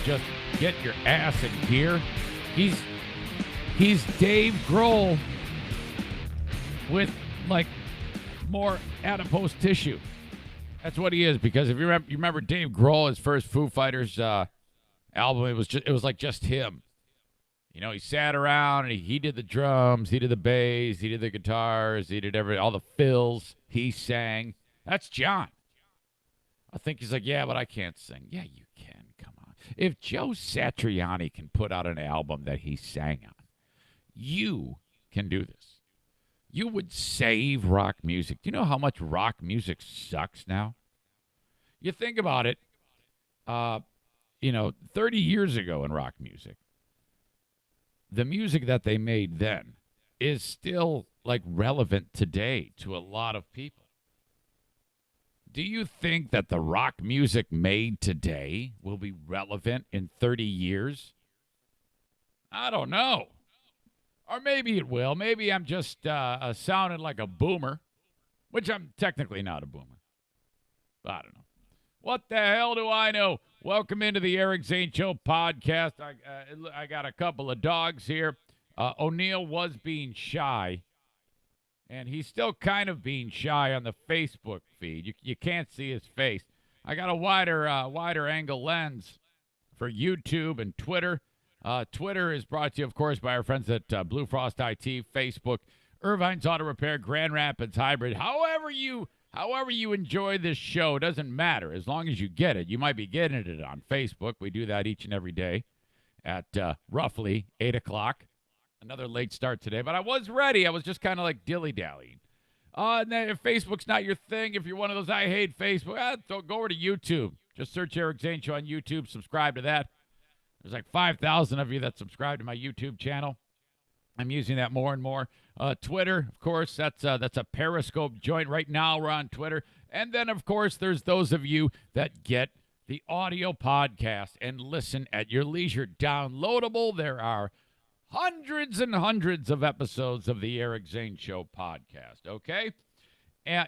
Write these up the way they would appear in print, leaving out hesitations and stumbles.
just get your ass in gear. He's Dave Grohl with like more adipose tissue. That's what he is. Because if you remember Dave Grohl, his first Foo Fighters album, it was like just him. You know, he sat around and he did the drums, he did the bass, he did the guitars, he did all the fills. He sang. That's John. I think he's like, yeah, but I can't sing. Yeah, you can. Come on. If Joe Satriani can put out an album that he sang on, you can do this. You would save rock music. Do you know how much rock music sucks now? You think about it, 30 years ago in rock music, the music that they made then is still like relevant today to a lot of people. Do you think that the rock music made today will be relevant in 30 years? I don't know. Or maybe it will. Maybe I'm just sounding like a boomer, which I'm technically not a boomer. I don't know. What the hell do I know? Welcome into the Eric Zane Show podcast. I got a couple of dogs here. O'Neill was being shy, and he's still kind of being shy on the Facebook feed. You can't see his face. I got a wider angle lens for YouTube and Twitter. Twitter is brought to you, of course, by our friends at Blue Frost IT, Facebook, Irvine's Auto Repair, Grand Rapids Hybrid. However you enjoy this show, doesn't matter as long as you get it. You might be getting it on Facebook. We do that each and every day at roughly 8 o'clock. Another late start today, but I was ready. I was just kind of like dilly-dallying. And then if Facebook's not your thing, if you're one of those I hate Facebook, go over to YouTube. Just search Eric Zane Show on YouTube. Subscribe to that. There's like 5,000 of you that subscribe to my YouTube channel. I'm using that more and more. Twitter, of course, that's a Periscope joint. Right now we're on Twitter. And then, of course, there's those of you that get the audio podcast and listen at your leisure. Downloadable. There are hundreds and hundreds of episodes of the Eric Zane Show podcast, okay?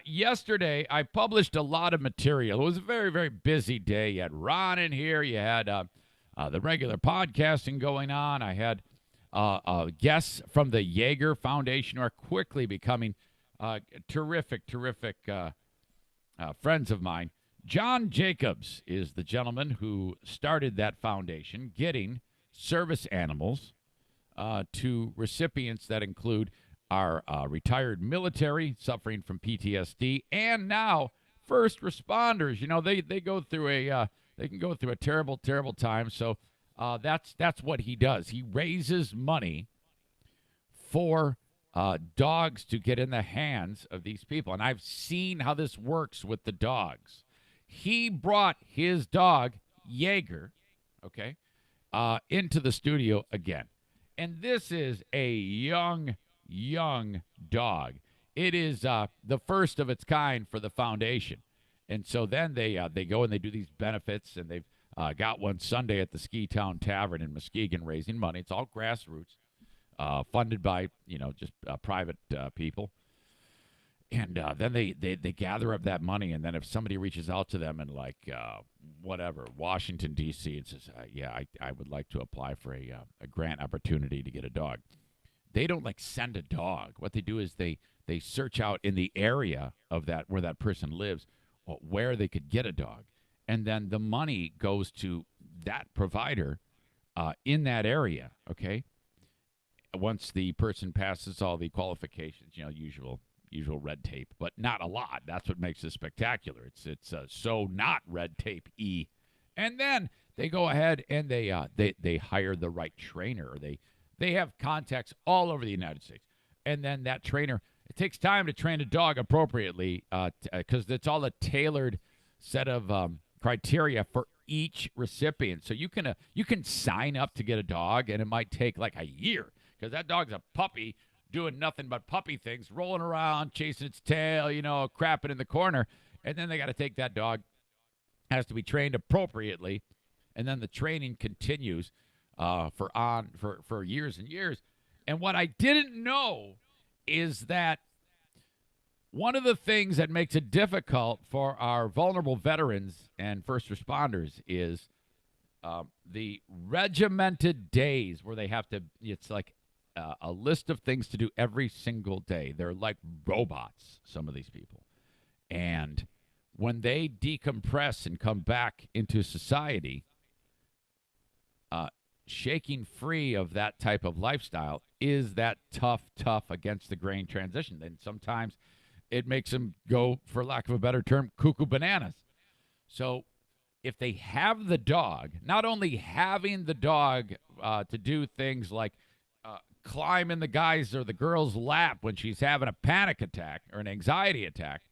Yesterday, I published a lot of material. It was a very, very busy day. You had Ron in here. You had the regular podcasting going on. I had guests from the Jaeger Foundation who are quickly becoming terrific friends of mine. John Jacobs is the gentleman who started that foundation, getting service animals to recipients that include our retired military suffering from PTSD, and now first responders. You know, they go through they can go through a terrible time. So that's what he does. He raises money for dogs to get in the hands of these people, and I've seen how this works with the dogs. He brought his dog Jaeger, okay, into the studio again. And this is a young dog. It is the first of its kind for the foundation. And so then they go and they do these benefits, and they've got one Sunday at the Ski Town Tavern in Muskegon raising money. It's all grassroots, funded by, just private people. And then they gather up that money, and then if somebody reaches out to them in Washington, D.C., and says, I would like to apply for a grant opportunity to get a dog, they don't send a dog. What they do is they search out in the area of that where that person lives where they could get a dog, and then the money goes to that provider in that area, okay? Once the person passes all the qualifications, usual red tape, but not a lot. That's what makes it spectacular. It's so not red tape-y. And then they go ahead and they hire the right trainer. Or they have contacts all over the United States. And then that trainer, it takes time to train a dog appropriately because it's all a tailored set of criteria for each recipient. So you can sign up to get a dog, and it might take like a year because that dog's a puppy doing nothing but puppy things, rolling around, chasing its tail, crapping in the corner. And then they got to take that dog, has to be trained appropriately, and then the training continues for years and years. And what I didn't know is that one of the things that makes it difficult for our vulnerable veterans and first responders is the regimented days where they have to, it's like a list of things to do every single day. They're like robots, some of these people. And when they decompress and come back into society, shaking free of that type of lifestyle is that tough against the grain transition. And sometimes it makes them go, for lack of a better term, cuckoo bananas. So if they have the dog, not only having the dog to do things like climb in the guy's or the girl's lap when she's having a panic attack or an anxiety attack,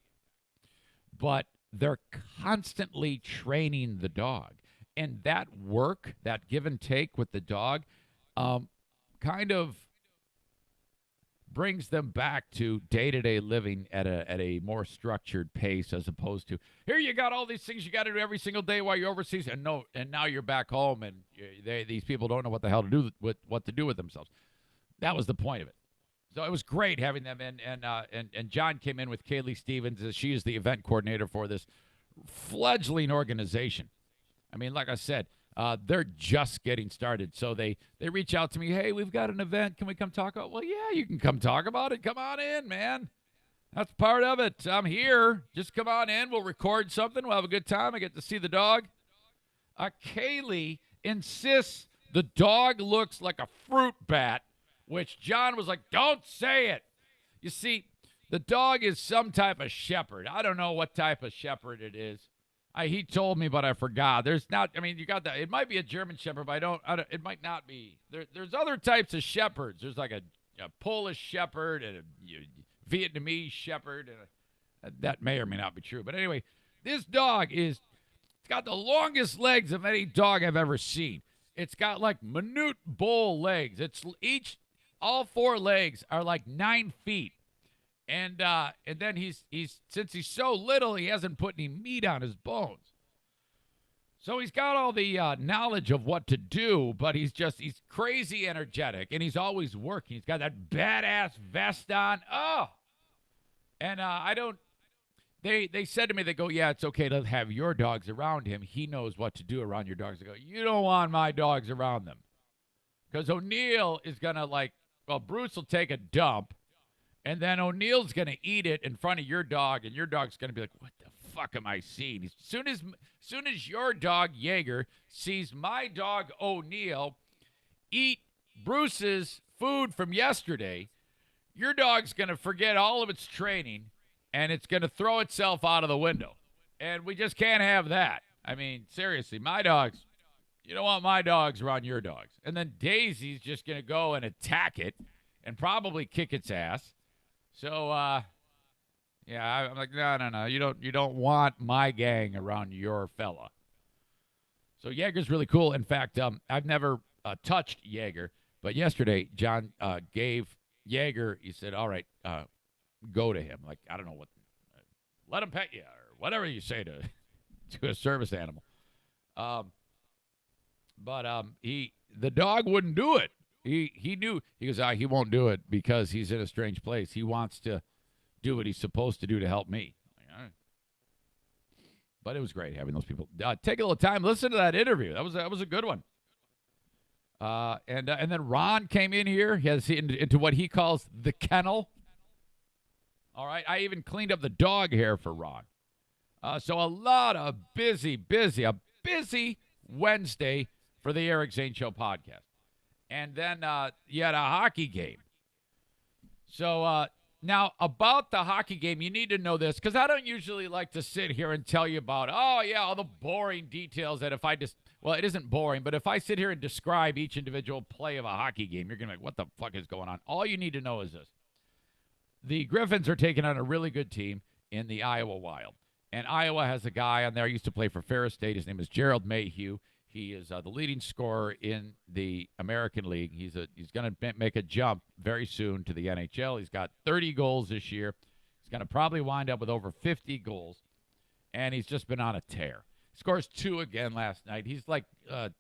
but they're constantly training the dog. And that work, that give and take with the dog, kind of brings them back to day-to-day living at a more structured pace, as opposed to, here you got all these things you got to do every single day while you're overseas, and now you're back home, and these people don't know what the hell to do with themselves. That was the point of it. So it was great having them in, and John came in with Kaylee Stevens, as she is the event coordinator for this fledgling organization. I mean, like I said, they're just getting started. So they reach out to me, hey, we've got an event. Can we come talk about it? Well, yeah, you can come talk about it. Come on in, man. That's part of it. I'm here. Just come on in. We'll record something. We'll have a good time. I get to see the dog. Kaylee insists the dog looks like a fruit bat, which John was like, don't say it. You see, the dog is some type of shepherd. I don't know what type of shepherd it is. He told me, but I forgot. There's not, I mean, you got that. It might be a German shepherd, but I don't it might not be. There's other types of shepherds. There's like a Polish shepherd and a Vietnamese shepherd. And that may or may not be true. But anyway, this dog it's got the longest legs of any dog I've ever seen. It's got like minute bull legs. All four legs are like 9 feet. And then he's since he's so little, he hasn't put any meat on his bones. So he's got all the knowledge of what to do, but he's crazy energetic, and he's always working. He's got that badass vest on. Oh, and They said to me, they go, yeah, it's okay to have your dogs around him. He knows what to do around your dogs. I go, you don't want my dogs around them, because O'Neill is gonna Bruce will take a dump. And then O'Neill's going to eat it in front of your dog, and your dog's going to be like, what the fuck am I seeing? As soon as your dog, Jaeger, sees my dog, O'Neill, eat Bruce's food from yesterday, your dog's going to forget all of its training, and it's going to throw itself out of the window. And we just can't have that. I mean, seriously, my dogs, you don't want my dogs around your dogs. And then Daisy's just going to go and attack it and probably kick its ass. So, yeah, I'm like, no. You don't want my gang around your fella. So Jaeger's really cool. In fact, I've never touched Jaeger, but yesterday John gave Jaeger. He said, "All right, go to him." Like, I don't know what, let him pet you or whatever you say to a service animal. But the dog wouldn't do it. He knew. He goes, he won't do it because he's in a strange place. He wants to do what he's supposed to do to help me. Like, all right. But it was great having those people. Take a little time, listen to that interview. That was a good one. And then Ron came in here. He has into what he calls the kennel. All right. I even cleaned up the dog hair for Ron. So a lot of busy Wednesday for the Eric Zane Show podcast. And then you had a hockey game. So now about the hockey game, you need to know this, because I don't usually like to sit here and tell you about, all the boring details that it isn't boring, but if I sit here and describe each individual play of a hockey game, you're going to be like, what the fuck is going on? All you need to know is this. The Griffins are taking on a really good team in the Iowa Wild. And Iowa has a guy on there who used to play for Ferris State. His name is Gerald Mayhew. He is the leading scorer in the American League. He's going to make a jump very soon to the NHL. He's got 30 goals this year. He's going to probably wind up with over 50 goals, and he's just been on a tear. Scores 2 again last night. He's like the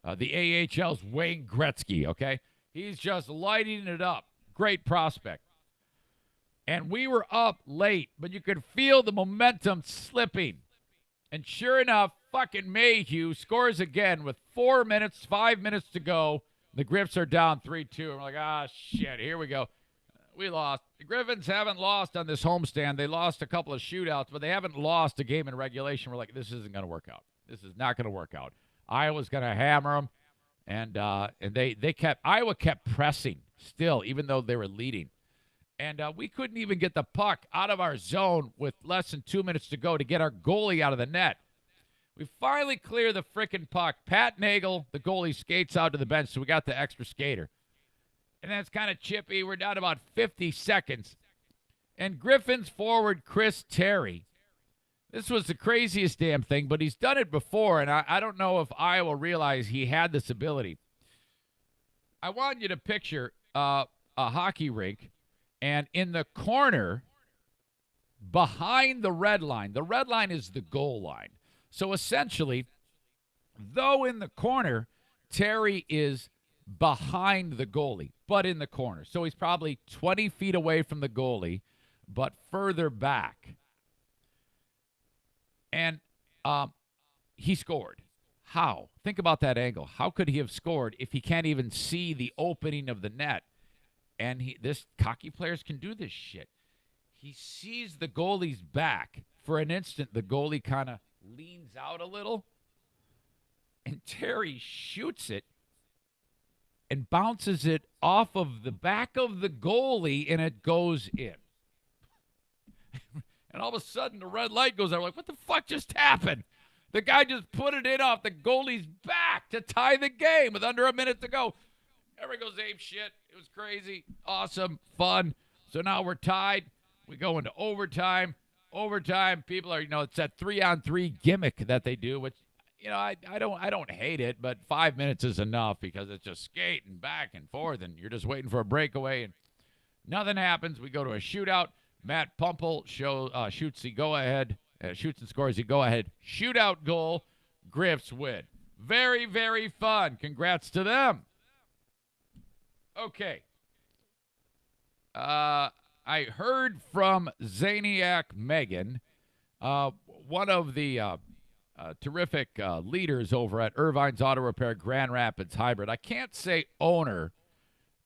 AHL's Wayne Gretzky, okay? He's just lighting it up. Great prospect. And we were up late, but you could feel the momentum slipping. And sure enough, fucking Mayhew scores again with 5 minutes to go. The Griffs are down 3-2. And we're like, ah, shit, here we go. We lost. The Griffins haven't lost on this homestand. They lost a couple of shootouts, but they haven't lost a game in regulation. We're like, this isn't going to work out. This is not going to work out. Iowa's going to hammer them. And Iowa kept pressing still, even though they were leading. And we couldn't even get the puck out of our zone with less than 2 minutes to go to get our goalie out of the net. We finally clear the frickin' puck. Pat Nagel, the goalie, skates out to the bench, so we got the extra skater. And then it's kind of chippy. We're down about 50 seconds. And Griffins forward Chris Terry. This was the craziest damn thing, but he's done it before, and I don't know if Iowa realized he had this ability. I want you to picture a hockey rink, and in the corner behind the red line is the goal line. So essentially, though in the corner, Terry is behind the goalie, but in the corner. So he's probably 20 feet away from the goalie, but further back. And he scored. How? Think about that angle. How could he have scored if he can't even see the opening of the net? And this cocky players can do this shit. He sees the goalie's back. For an instant, the goalie kind of leans out a little, and Terry shoots it and bounces it off of the back of the goalie, and it goes in. And all of a sudden, the red light goes out. We're like, what the fuck just happened? The guy just put it in off the goalie's back to tie the game with under a minute to go. Everybody goes ape shit. It was crazy, awesome, fun. So now we're tied. We go into overtime. Overtime, people are, it's that 3-on-3 gimmick that they do, which, I don't hate it, but 5 minutes is enough because it's just skating back and forth, and you're just waiting for a breakaway, and nothing happens. We go to a shootout. Matt Pumple shoots the go-ahead, shoots and scores the go-ahead shootout goal. Griffs win. Very, very fun. Congrats to them. Okay. I heard from Zaniac Megan, one of the terrific leaders over at Irvine's Auto Repair Grand Rapids Hybrid. I can't say owner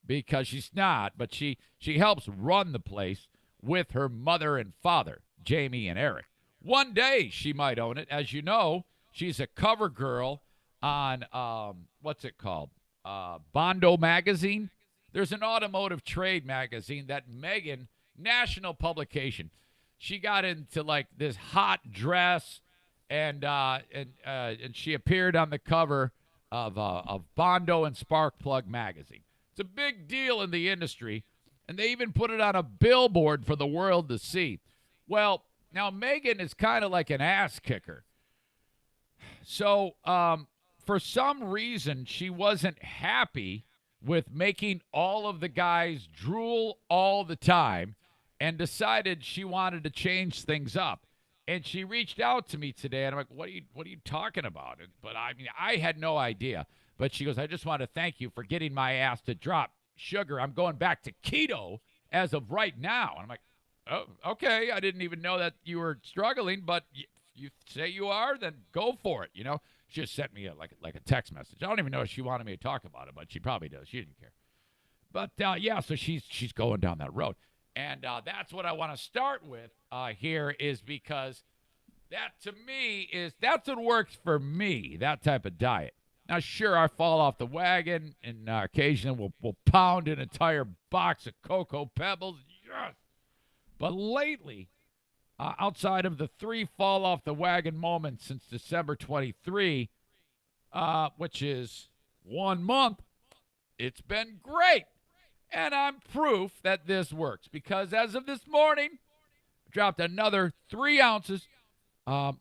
because she's not, but she helps run the place with her mother and father, Jamie and Eric. One day she might own it. As you know, she's a cover girl on, what's it called? Bondo Magazine. There's an automotive trade magazine that Megan, national publication, she got into like this hot dress, and she appeared on the cover of Bondo and Sparkplug magazine. It's a big deal in the industry, and they even put it on a billboard for the world to see. Well, now Megan is kind of like an ass kicker. So for some reason, she wasn't happy with making all of the guys drool all the time and decided she wanted to change things up. And she reached out to me today, and I'm like, what are you talking about? But I mean, I had no idea. But she goes, I just want to thank you for getting my ass to drop sugar. I'm going back to keto as of right now. And I'm like, oh, okay. I didn't even know that you were struggling, but you say you are, then go for it, She just sent me a text message. I don't even know if she wanted me to talk about it, but she probably does. She didn't care. But, yeah, so she's going down that road. And that's what I want to start with here is because that, to me, that's what works for me, that type of diet. Now, sure, I fall off the wagon, and occasionally we'll pound an entire box of Cocoa Pebbles. Yes! But lately, outside of the 3 fall-off-the-wagon moments since December 23, which is 1 month, it's been great. And I'm proof that this works because as of this morning, I dropped another 3 ounces. And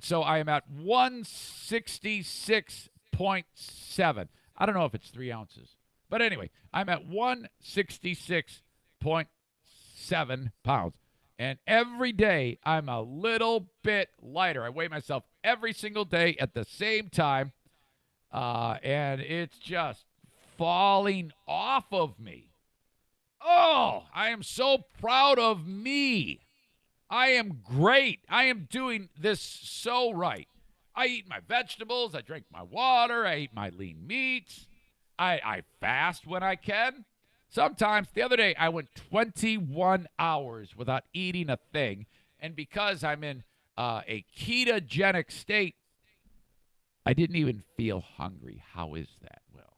so I am at 166.7. I don't know if it's 3 ounces. But anyway, I'm at 166.7 pounds. And every day, I'm a little bit lighter. I weigh myself every single day at the same time. And it's just falling off of me. Oh, I am so proud of me. I am great. I am doing this so right. I eat my vegetables. I drink my water. I eat my lean meats. I fast when I can. Sometimes, the other day, I went 21 hours without eating a thing. And because I'm in a ketogenic state, I didn't even feel hungry. How is that? Well,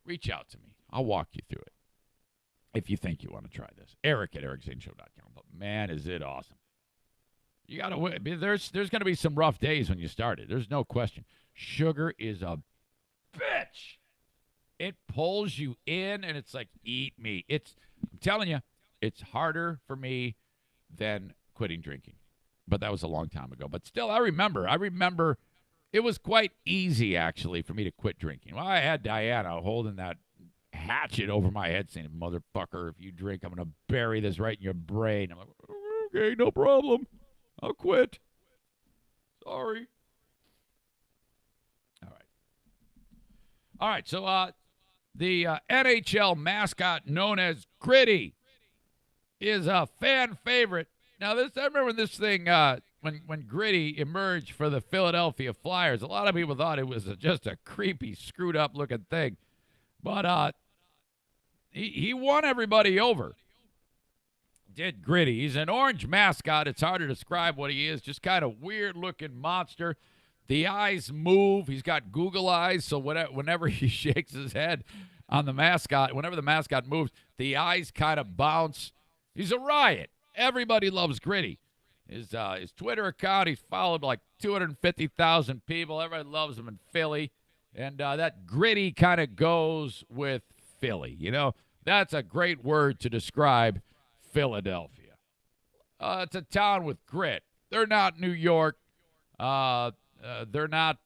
reach out to me. I'll walk you through it if you think you want to try this. Eric at ericzaneshow.com. But, man, is it awesome. You got to there's going to be some rough days when you start it. There's no question. Sugar is a bitch. It pulls you in, and it's like, eat me. I'm telling you, it's harder for me than quitting drinking. But that was a long time ago. But still, I remember it was quite easy, actually, for me to quit drinking. Well, I had Diana holding that hatchet over my head saying, motherfucker, if you drink, I'm going to bury this right in your brain. I'm like, okay, no problem. I'll quit. Sorry. All right, so the NHL mascot known as Gritty is a fan favorite. Now, I remember when this thing, when Gritty emerged for the Philadelphia Flyers, a lot of people thought it was just a creepy, screwed-up looking thing. But he won everybody over. Did Gritty. He's an orange mascot. It's hard to describe what he is. Just kind of weird-looking monster. The eyes move. He's got Google eyes, so whenever he shakes his head on the mascot, whenever the mascot moves, the eyes kind of bounce. He's a riot. Everybody loves Gritty. His Twitter account, he's followed by like 250,000 people. Everybody loves him in Philly. And that Gritty kind of goes with Philly. You know, that's a great word to describe Philadelphia. It's a town with grit. They're not New York. They're not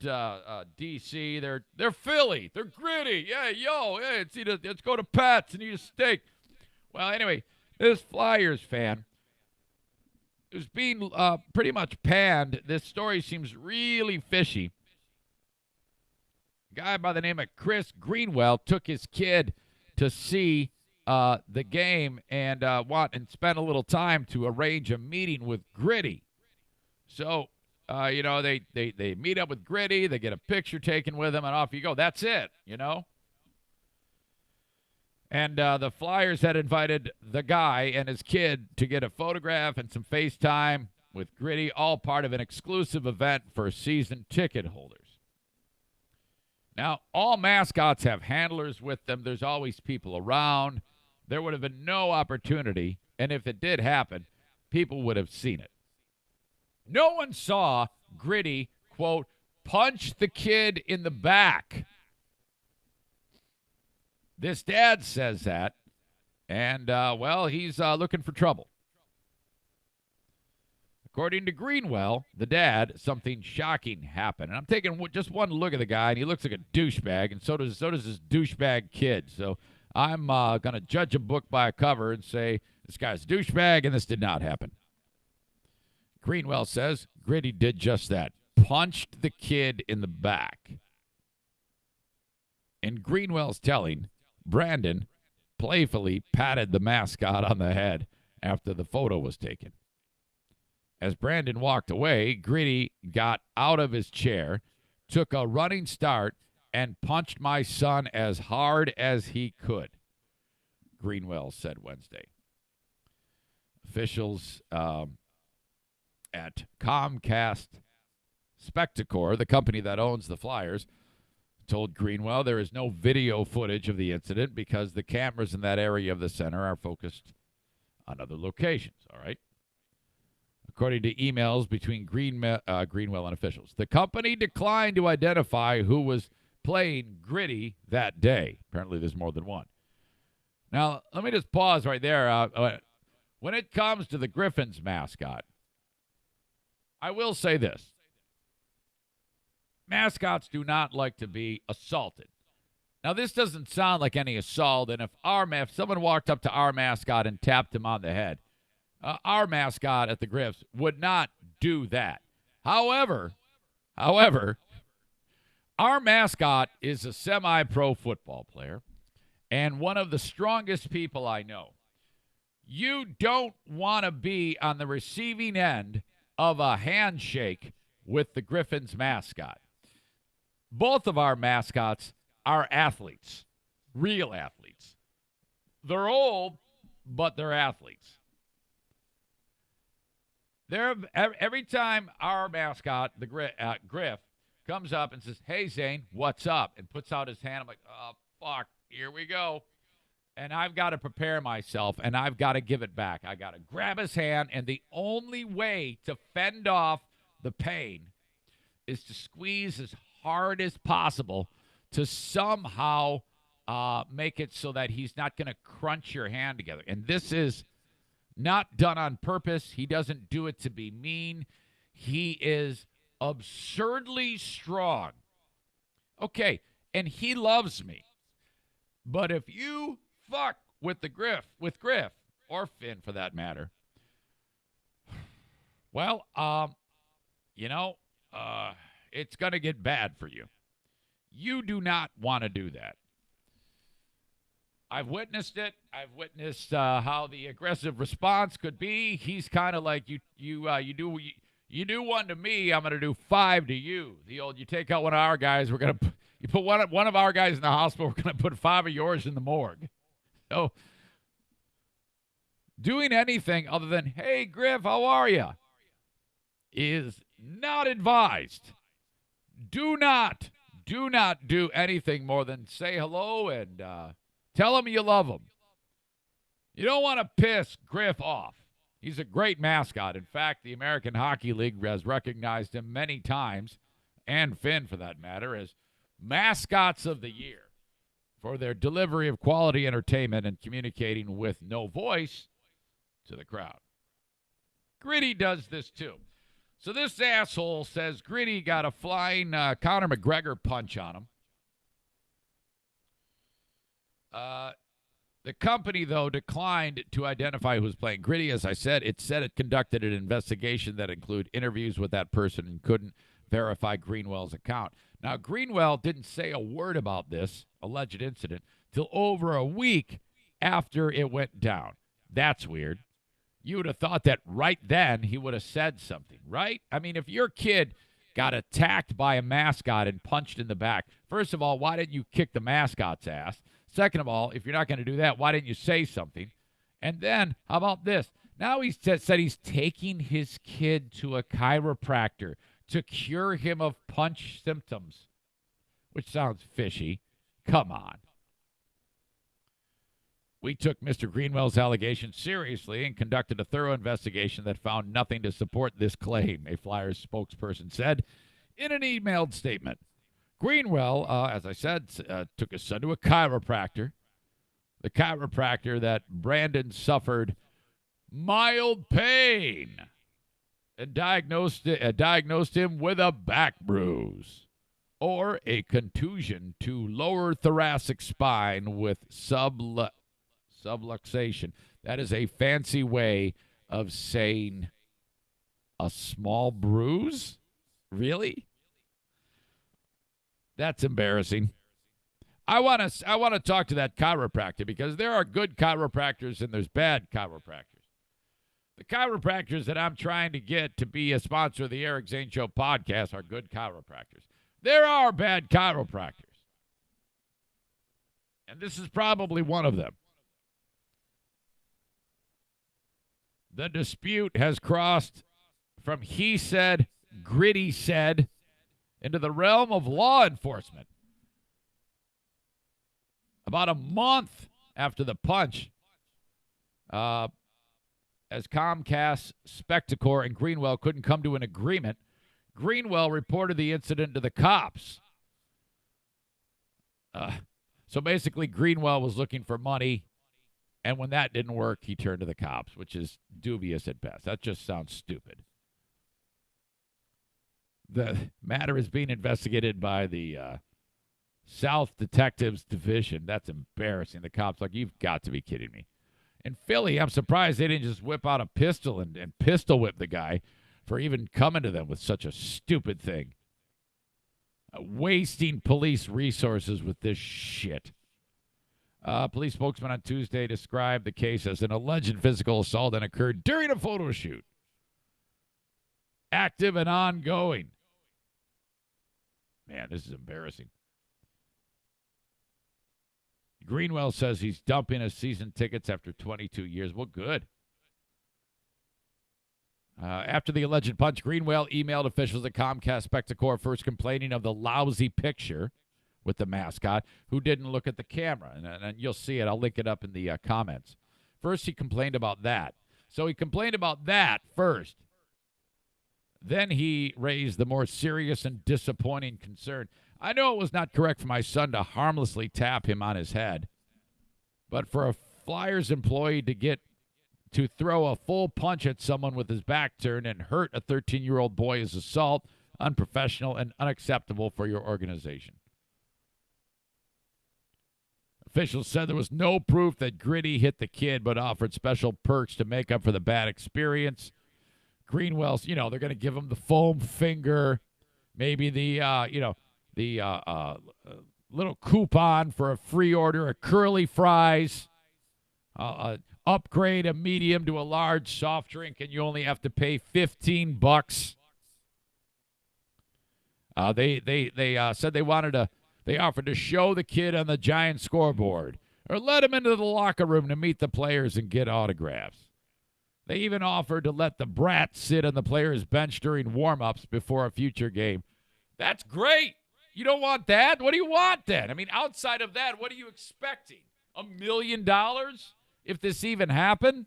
D.C. They're Philly. They're gritty. Yeah, hey, let's go to Pat's and eat a steak. Well, anyway, this Flyers fan is being pretty much panned. This story seems really fishy. A guy by the name of Chris Greenwell took his kid to see the game and spend a little time to arrange a meeting with Gritty. So, they meet up with Gritty, they get a picture taken with him, and off you go. That's it, you know? And the Flyers had invited the guy and his kid to get a photograph and some FaceTime with Gritty, all part of an exclusive event for season ticket holders. Now, all mascots have handlers with them. There's always people around. There would have been no opportunity, and if it did happen, people would have seen it. No one saw Gritty, quote, punch the kid in the back. This dad says that, and, he's looking for trouble. According to Greenwell, the dad, something shocking happened. And I'm taking just one look at the guy, and he looks like a douchebag, and so does this douchebag kid. So I'm going to judge a book by a cover and say this guy's a douchebag, and this did not happen. Greenwell says Gritty did just that, punched the kid in the back. In Greenwell's telling, Brandon playfully patted the mascot on the head after the photo was taken. As Brandon walked away, Gritty got out of his chair, took a running start, and punched my son as hard as he could, Greenwell said Wednesday. Officials at Comcast Spectacor, the company that owns the Flyers, told Greenwell there is no video footage of the incident because the cameras in that area of the center are focused on other locations, all right? According to emails between Greenwell and officials. The company declined to identify who was playing Gritty that day. Apparently there's more than one. Now, let me just pause right there. When it comes to the Griffins mascot, I will say this. Mascots do not like to be assaulted. Now, this doesn't sound like any assault, and if someone walked up to our mascot and tapped him on the head, our mascot at the Griffs would not do that. However, our mascot is a semi-pro football player and one of the strongest people I know. You don't want to be on the receiving end of a handshake with the Griffins mascot. Both of our mascots are athletes, real athletes. They're old, but they're athletes. Every time our mascot, the Griff, comes up and says, "Hey, Zane, what's up?" and puts out his hand, I'm like, "Oh, fuck, here we go." And I've got to prepare myself, and I've got to give it back. I got to grab his hand, and the only way to fend off the pain is to squeeze as hard as possible to somehow make it so that he's not going to crunch your hand together. And this is not done on purpose. He doesn't do it to be mean. He is absurdly strong. Okay, and he loves me. But if you fuck with Griff, or Finn for that matter, well, it's going to get bad for you. You do not want to do that. I've witnessed it. I've witnessed how the aggressive response could be. He's kind of like, you do one to me, I'm going to do 5 to you. The old, you take out one of our guys, you put one of our guys in the hospital, we're going to put 5 of yours in the morgue. So, doing anything other than, "Hey, Griff, how are you?" is not advised. Do not do anything more than say hello and tell him you love him. You don't want to piss Griff off. He's a great mascot. In fact, the American Hockey League has recognized him many times, and Finn for that matter, as mascots of the year for their delivery of quality entertainment and communicating with no voice to the crowd. Gritty does this too. So this asshole says Gritty got a flying Conor McGregor punch on him. The company, though, declined to identify who was playing Gritty. As I said, it conducted an investigation that included interviews with that person and couldn't verify Greenwell's account. Now, Greenwell didn't say a word about this alleged incident till over a week after it went down. That's weird. You would have thought that right then he would have said something, right? I mean, if your kid got attacked by a mascot and punched in the back, first of all, why didn't you kick the mascot's ass? Second of all, if you're not going to do that, why didn't you say something? And then, how about this? Now he said he's taking his kid to a chiropractor to cure him of punch symptoms, which sounds fishy. Come on. We took Mr. Greenwell's allegations seriously and conducted a thorough investigation that found nothing to support this claim, a Flyers spokesperson said in an emailed statement. Greenwell, as I said, took his son to a chiropractor. The chiropractor that Brandon suffered mild pain and diagnosed him with a back bruise or a contusion to lower thoracic spine with subluxation. That is a fancy way of saying a small bruise? Really? That's embarrassing. I want to talk to that chiropractor because there are good chiropractors and there's bad chiropractors. The chiropractors that I'm trying to get to be a sponsor of the Eric Zane Show podcast are good chiropractors. There are bad chiropractors. And this is probably one of them. The dispute has crossed from he said, Gritty said, into the realm of law enforcement. About a month after the punch, as Comcast, Spectacor, and Greenwell couldn't come to an agreement, Greenwell reported the incident to the cops. So basically, Greenwell was looking for money, and when that didn't work, he turned to the cops, which is dubious at best. That just sounds stupid. The matter is being investigated by the South Detectives Division. That's embarrassing. The cops like, you've got to be kidding me. In Philly, I'm surprised they didn't just whip out a pistol and pistol whip the guy for even coming to them with such a stupid thing. Wasting police resources with this shit. Police spokesman on Tuesday described the case as an alleged physical assault and occurred during a photo shoot. Active and ongoing. Man, this is embarrassing. Greenwell says he's dumping his season tickets after 22 years. Well, good. After the alleged punch, Greenwell emailed officials at Comcast Spectacor first complaining of the lousy picture with the mascot who didn't look at the camera. And you'll see it. I'll link it up in the comments. First, he complained about that. So he complained about that first. Then he raised the more serious and disappointing concern. I know it was not correct for my son to harmlessly tap him on his head, but for a Flyers employee to throw a full punch at someone with his back turned and hurt a 13-year-old boy is assault, unprofessional, and unacceptable for your organization. Officials said there was no proof that Gritty hit the kid, but offered special perks to make up for the bad experience. Greenwell's, they're going to give him the foam finger, maybe the little coupon for a free order of curly fries, upgrade a medium to a large soft drink, and you only have to pay $15. They said they offered to show the kid on the giant scoreboard or let him into the locker room to meet the players and get autographs. They even offered to let the brat sit on the players' bench during warm-ups before a future game. That's great. You don't want that? What do you want then? I mean, outside of that, what are you expecting? $1 million if this even happened?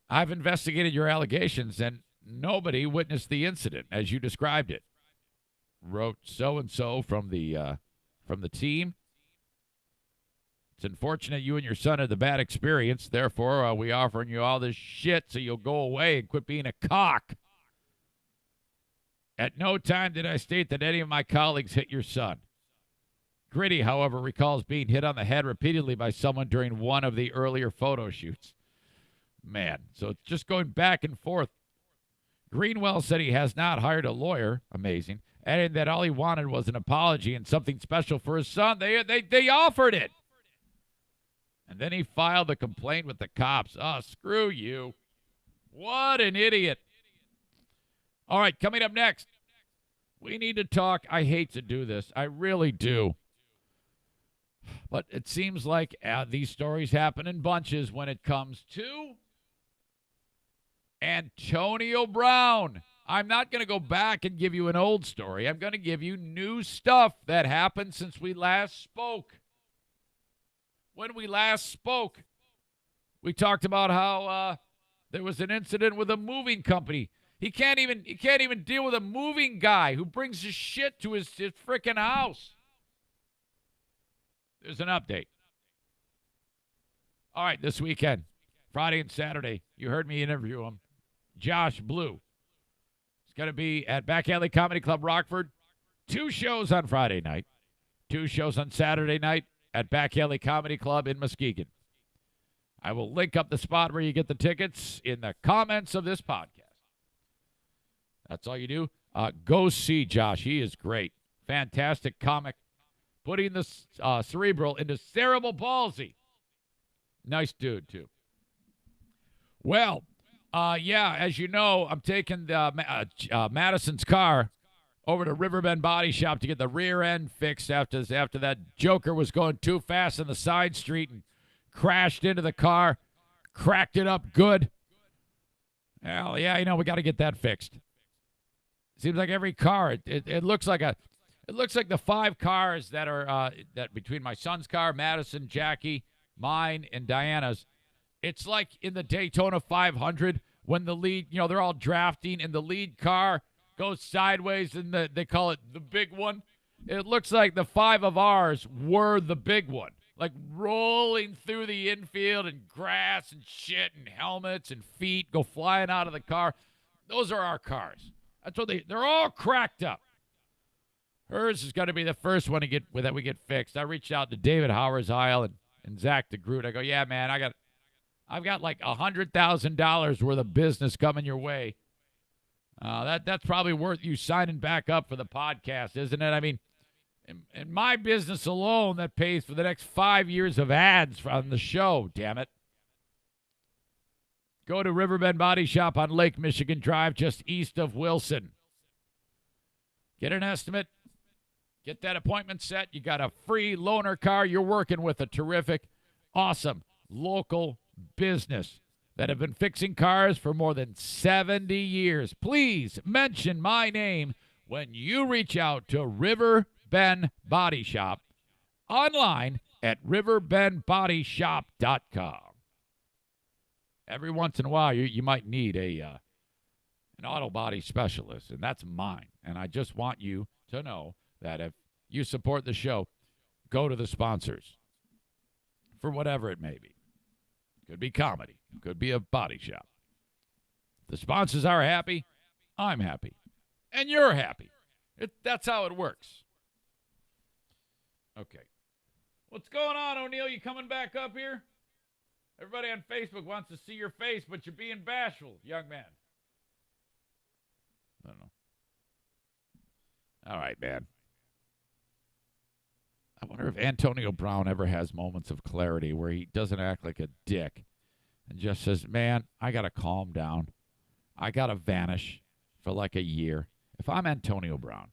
I've investigated your allegations, and nobody witnessed the incident as you described it, wrote so-and-so from the team. It's unfortunate you and your son had the bad experience. Therefore, we offering you all this shit so you'll go away and quit being a cock. At no time did I state that any of my colleagues hit your son. Gritty, however, recalls being hit on the head repeatedly by someone during one of the earlier photo shoots. Man, so it's just going back and forth. Greenwell said he has not hired a lawyer. Amazing. Adding that all he wanted was an apology and something special for his son. They offered it. And then he filed a complaint with the cops. Oh, screw you. What an idiot. All right, coming up next, we need to talk. I hate to do this. I really do. But it seems like these stories happen in bunches when it comes to Antonio Brown. I'm not going to go back and give you an old story. I'm going to give you new stuff that happened since we last spoke. When we last spoke, we talked about how there was an incident with a moving company. He can't even deal with a moving guy who brings his shit to his frickin' house. There's an update. All right, this weekend, Friday and Saturday, you heard me interview him. Josh Blue. He's going to be at Back Alley Comedy Club, Rockford. 2 shows on Friday night. 2 shows on Saturday night at Back Alley Comedy Club in Muskegon. I will link up the spot where you get the tickets in the comments of this podcast. That's all you do. Go see Josh. He is great. Fantastic comic. Putting the cerebral into cerebral palsy. Nice dude, too. Well, as you know, I'm taking Madison's car over to Riverbend Body Shop to get the rear end fixed after that joker was going too fast on the side street and crashed into the car, cracked it up good. Well, yeah, we got to get that fixed. Seems like every car, it looks like the 5 cars that are that between my son's car, Madison, Jackie, mine, and Diana's. It's like in the Daytona 500 when the lead, they're all drafting and the lead car goes sideways and they call it the big one. It looks like the 5 of ours were the big one, like rolling through the infield and grass and shit and helmets and feet go flying out of the car. Those are our cars. That's what they're all cracked up. Hers is going to be the first one that we get fixed. I reached out to David Howard's Isle and Zach DeGroot. I go, yeah, man, I've got like $100,000 worth of business coming your way. That's probably worth you signing back up for the podcast, isn't it? I mean, In my business alone, that pays for the next 5 years of ads on the show, damn it. Go to Riverbend Body Shop on Lake Michigan Drive, just east of Wilson. Get an estimate. Get that appointment set. You got a free loaner car. You're working with a terrific, awesome local business that have been fixing cars for more than 70 years. Please mention my name when you reach out to Riverbend Body Shop online at riverbendbodyshop.com. Every once in a while, you might need an auto body specialist, and that's mine. And I just want you to know that if you support the show, go to the sponsors for whatever it may be. Could be comedy. Could be a body shop. The sponsors are happy. I'm happy. And you're happy. That's how it works. Okay. What's going on, O'Neill? You coming back up here? Everybody on Facebook wants to see your face, but you're being bashful, young man. I don't know. All right, man. I wonder if Antonio Brown ever has moments of clarity where he doesn't act like a dick and just says, man, I got to calm down. I got to vanish for like a year. If I'm Antonio Brown,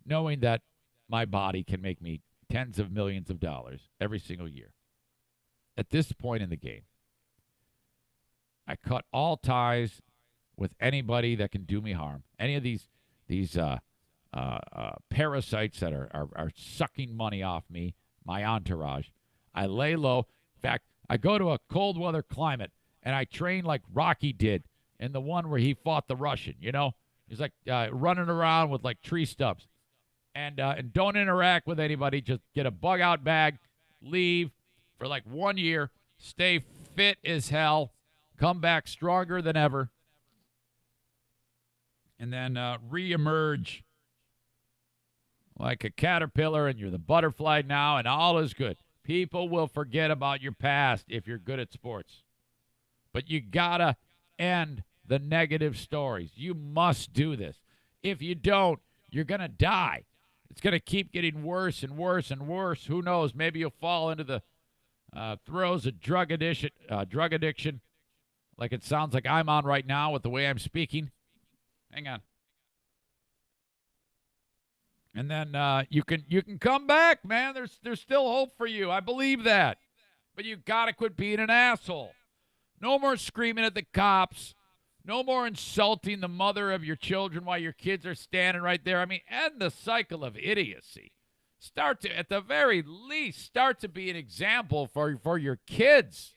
knowing that my body can make me tens of millions of dollars every single year, at this point in the game, I cut all ties with anybody that can do me harm. Any of these parasites that are sucking money off me, my entourage. I lay low. In fact, I go to a cold weather climate, and I train like Rocky did in the one where he fought the Russian, you know? He's like running around with like tree stumps. And don't interact with anybody. Just get a bug-out bag, leave for like 1 year, stay fit as hell, come back stronger than ever, and then reemerge like a caterpillar, and you're the butterfly now, and all is good. People will forget about your past if you're good at sports. But you gotta end the negative stories. You must do this. If you don't, you're going to die. It's going to keep getting worse and worse and worse. Who knows? Maybe you'll fall into the throes of drug addiction, like it sounds like I'm on right now with the way I'm speaking. Hang on. And then you can come back, man. There's still hope for you. I believe that. But you got to quit being an asshole. No more screaming at the cops. No more insulting the mother of your children while your kids are standing right there. I mean, end the cycle of idiocy. Start to, at the very least, start to be an example for your kids.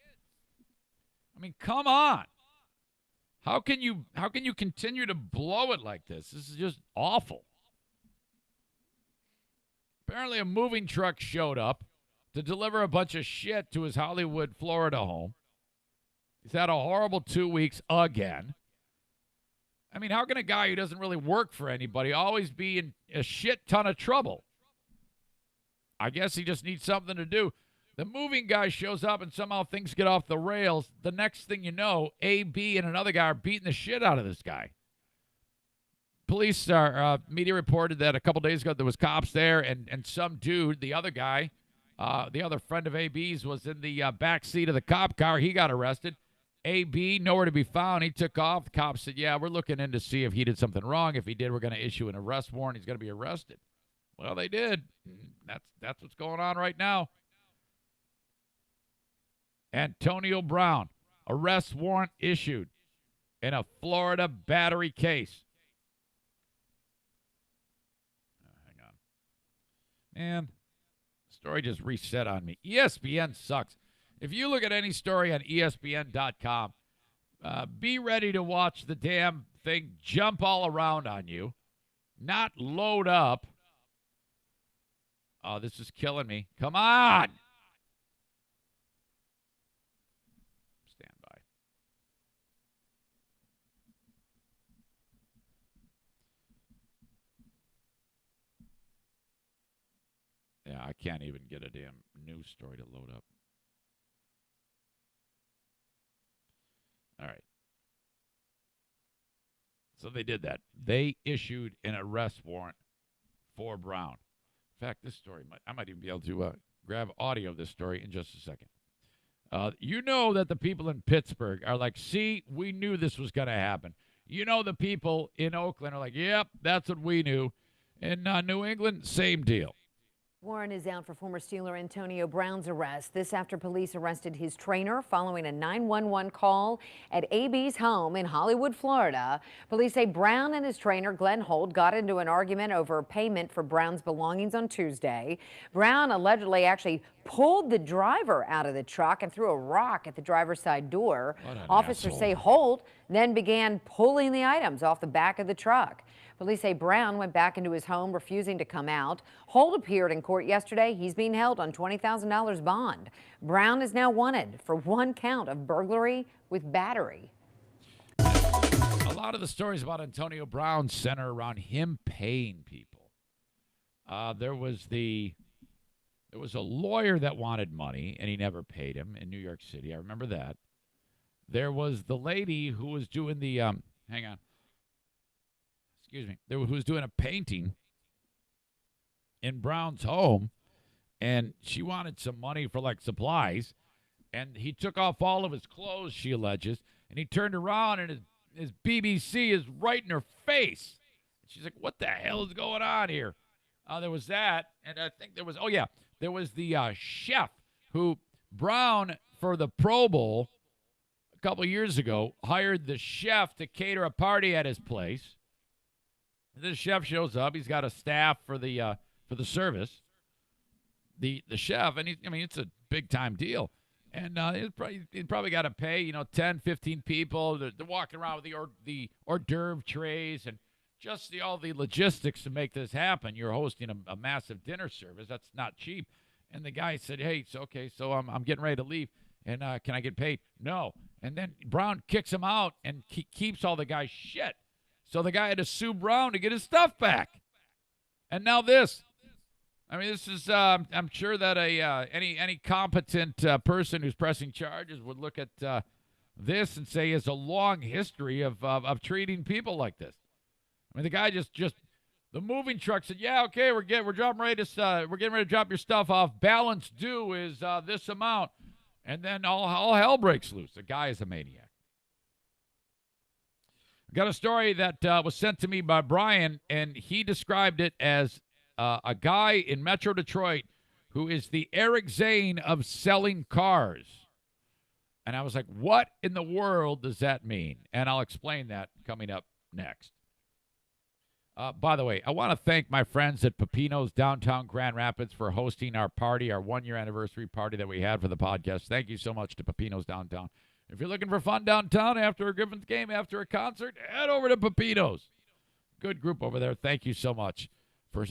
I mean, come on. How can you continue to blow it like this? This is just awful. Apparently a moving truck showed up to deliver a bunch of shit to his Hollywood, Florida home. He's had a horrible 2 weeks again. I mean, how can a guy who doesn't really work for anybody always be in a shit ton of trouble? I guess he just needs something to do. The moving guy shows up and somehow things get off the rails. The next thing you know, AB and another guy are beating the shit out of this guy. Police media reported that a couple days ago there was cops there, and some dude, the other guy, the other friend of AB's, was in the back seat of the cop car. He got arrested. AB, nowhere to be found. He took off. The cops said, yeah, we're looking in to see if he did something wrong. If he did, we're going to issue an arrest warrant. He's going to be arrested. Well, they did. That's what's going on right now. Antonio Brown, arrest warrant issued in a Florida battery case. Hang on. Man, the story just reset on me. ESPN sucks. If you look at any story on ESPN.com, be ready to watch the damn thing jump all around on you, not load up. Oh, this is killing me. Come on. Stand by. Yeah, I can't even get a damn news story to load up. All right. So they did that. They issued an arrest warrant for Brown In fact, this story, I might even be able to grab audio of this story in just a second. You know that the people in Pittsburgh are like, see, we knew this was going to happen. You know the people in Oakland are like, yep, that's what we knew. In New England, same deal. Warren is out for former Steeler Antonio Brown's arrest. This after police arrested his trainer following a 911 call at AB's home in Hollywood, Florida. Police say Brown and his trainer, Glenn Holt, got into an argument over payment for Brown's belongings on Tuesday. Brown allegedly actually pulled the driver out of the truck and threw a rock at the driver's side door. Officers say Holt then began pulling the items off the back of the truck. Police say Brown went back into his home, refusing to come out. Holt appeared in court yesterday. He's being held on $20,000 bond. Brown is now wanted for 1 count of burglary with battery. A lot of the stories about Antonio Brown center around him paying people. There was a lawyer that wanted money, and he never paid him in New York City. I remember that. There was the lady who was doing the who was doing a painting in Brown's home, and she wanted some money for like supplies, and he took off all of his clothes, she alleges, and he turned around and his BBC is right in her face. She's like, what the hell is going on here? There was that, and I think there was the chef who Brown, for the Pro Bowl a couple years ago, hired the chef to cater a party at his place. This chef shows up. He's got a staff for the service. The chef, and it's a big time deal, and he's probably got to pay 10, 15 people. They're walking around with the hors d'oeuvre trays and just all the logistics to make this happen. You're hosting a massive dinner service. That's not cheap. And the guy said, "Hey, it's okay. So I'm getting ready to leave, and can I get paid?" No. And then Brown kicks him out and keeps all the guy's shit. So the guy had to sue Brown to get his stuff back. And now this. This is, I'm sure that any competent person who's pressing charges would look at this and say it's a long history of treating people like this. The guy just the moving truck said, yeah, okay, we're getting ready to drop your stuff off. Balance due is this amount. And then all hell breaks loose. The guy is a maniac. Got a story that was sent to me by Brian, and he described it as a guy in Metro Detroit who is the Eric Zane of selling cars. And I was like, what in the world does that mean? And I'll explain that coming up next. By the way, I want to thank my friends at Pepino's downtown Grand Rapids for hosting our party, our 1-year anniversary party that we had for the podcast. Thank you so much to Pepino's downtown. If you're looking for fun downtown after a Griffins game, after a concert, head over to Pepino's. Good group over there. Thank you so much for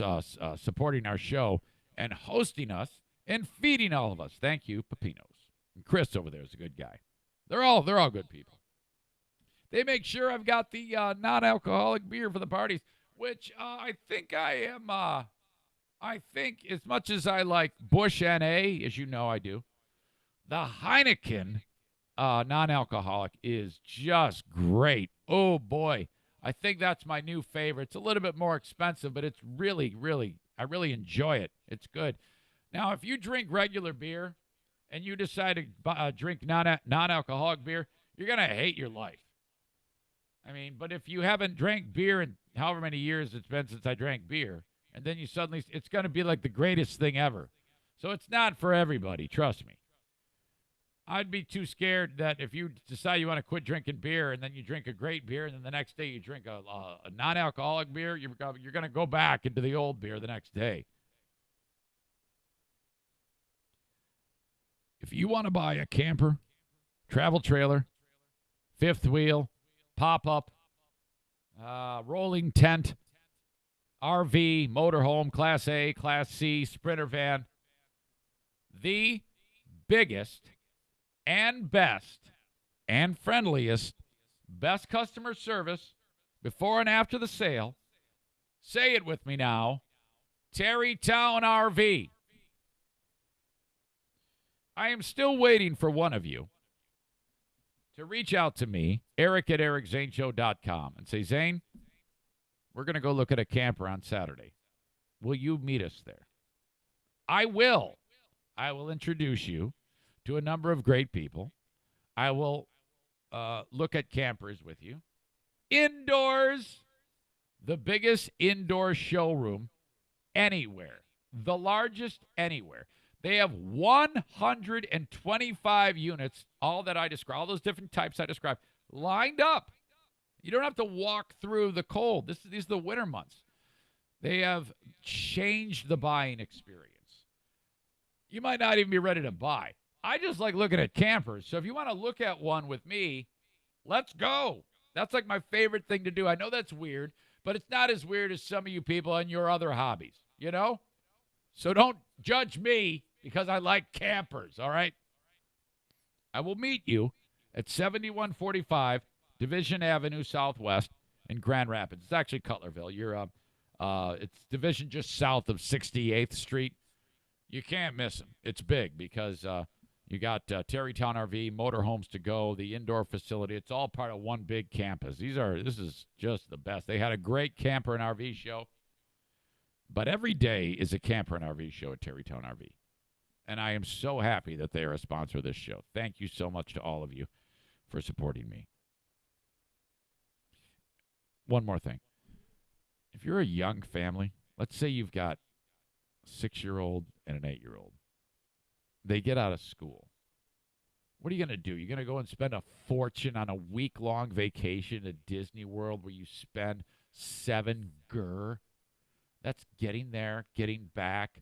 supporting our show and hosting us and feeding all of us. Thank you, Pepino's. And Chris over there is a good guy. They're all good people. They make sure I've got the non-alcoholic beer for the parties, which I think I am. I think as much as I like Busch NA, as you know I do, the Heineken non-alcoholic is just great. Oh, boy. I think that's my new favorite. It's a little bit more expensive, but it's really, I really enjoy it. It's good. Now, if you drink regular beer and you decide to drink non-alcoholic beer, you're going to hate your life. But if you haven't drank beer in however many years it's been since I drank beer, and then you suddenly, it's going to be like the greatest thing ever. So it's not for everybody, trust me. I'd be too scared that if you decide you want to quit drinking beer and then you drink a great beer and then the next day you drink a non-alcoholic beer, you're going to go back into the old beer the next day. If you want to buy a camper, travel trailer, fifth wheel, pop-up, rolling tent, RV, motorhome, Class A, Class C, Sprinter van, the biggest and best and friendliest, best customer service before and after the sale. Say it with me now. Terrytown RV. I am still waiting for one of you to reach out to me, Eric at ericzaneshow.com, and say, Zane, we're going to go look at a camper on Saturday. Will you meet us there? I will introduce you to a number of great people. I will look at campers with you. Indoors, the biggest indoor showroom anywhere, the largest anywhere. They have 125 units, all that I described, all those different types I described, lined up. You don't have to walk through the cold. These are the winter months. They have changed the buying experience. You might not even be ready to buy. I just like looking at campers. So if you want to look at one with me, let's go. That's like my favorite thing to do. I know that's weird, but it's not as weird as some of you people and your other hobbies, you know? So don't judge me because I like campers, all right? I will meet you at 7145 Division Avenue Southwest in Grand Rapids. It's actually Cutlerville. It's Division just south of 68th Street. You can't miss them. It's big because you got Terrytown RV, Motorhomes to Go, the indoor facility. It's all part of one big campus. This is just the best. They had a great camper and RV show, but every day is a camper and RV show at Terrytown RV. And I am so happy that they are a sponsor of this show. Thank you so much to all of you for supporting me. One more thing. If you're a young family, let's say you've got a 6-year-old and an 8-year-old. They get out of school. What are you going to do? You're going to go and spend a fortune on a week-long vacation at Disney World where you spend $7,000? That's getting there, getting back,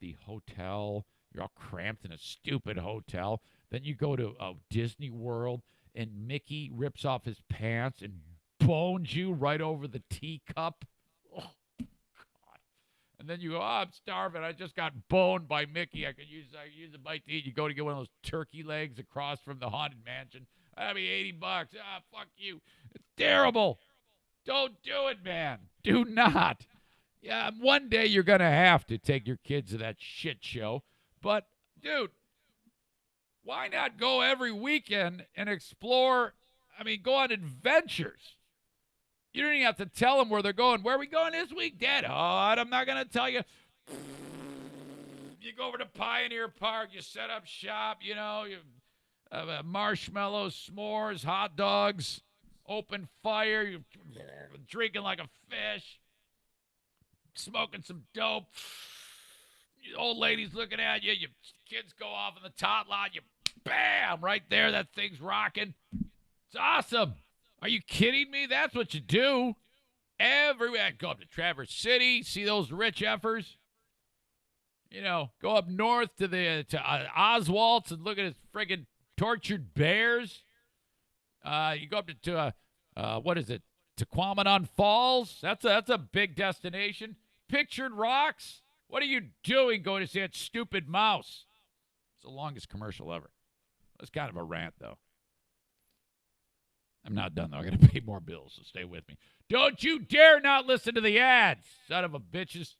the hotel. You're all cramped in a stupid hotel. Then you go to Disney World, and Mickey rips off his pants and bones you right over the teacup. Oh, God. And then you go, I'm starving. I just got boned by Mickey. I could use a bite to eat. You go to get one of those turkey legs across from the Haunted Mansion. That'd be $80. Fuck you. It's terrible. Don't do it, man. Do not. Yeah, one day you're going to have to take your kids to that shit show. But, dude, why not go every weekend and explore? I mean, go on adventures. You don't even have to tell them where they're going. Where are we going this week, Dad? Oh, I'm not going to tell you. You go over to Pioneer Park. You set up shop. You know, you marshmallows, s'mores, hot dogs, open fire. You're drinking like a fish. Smoking some dope. Old ladies looking at you. Your kids go off in the tot lot. You bam, right there. That thing's rocking. It's awesome. Are you kidding me? That's what you do. Everywhere. Go up to Traverse City. See those rich effers. You know, go up north to Oswald's and look at his friggin' tortured bears. You go up to what is it? Tequamanon Falls. That's a big destination. Pictured Rocks. What are you doing going to see that stupid mouse? It's the longest commercial ever. That's kind of a rant, though. I'm not done, though. I got to pay more bills, so stay with me. Don't you dare not listen to the ads, son of a bitches.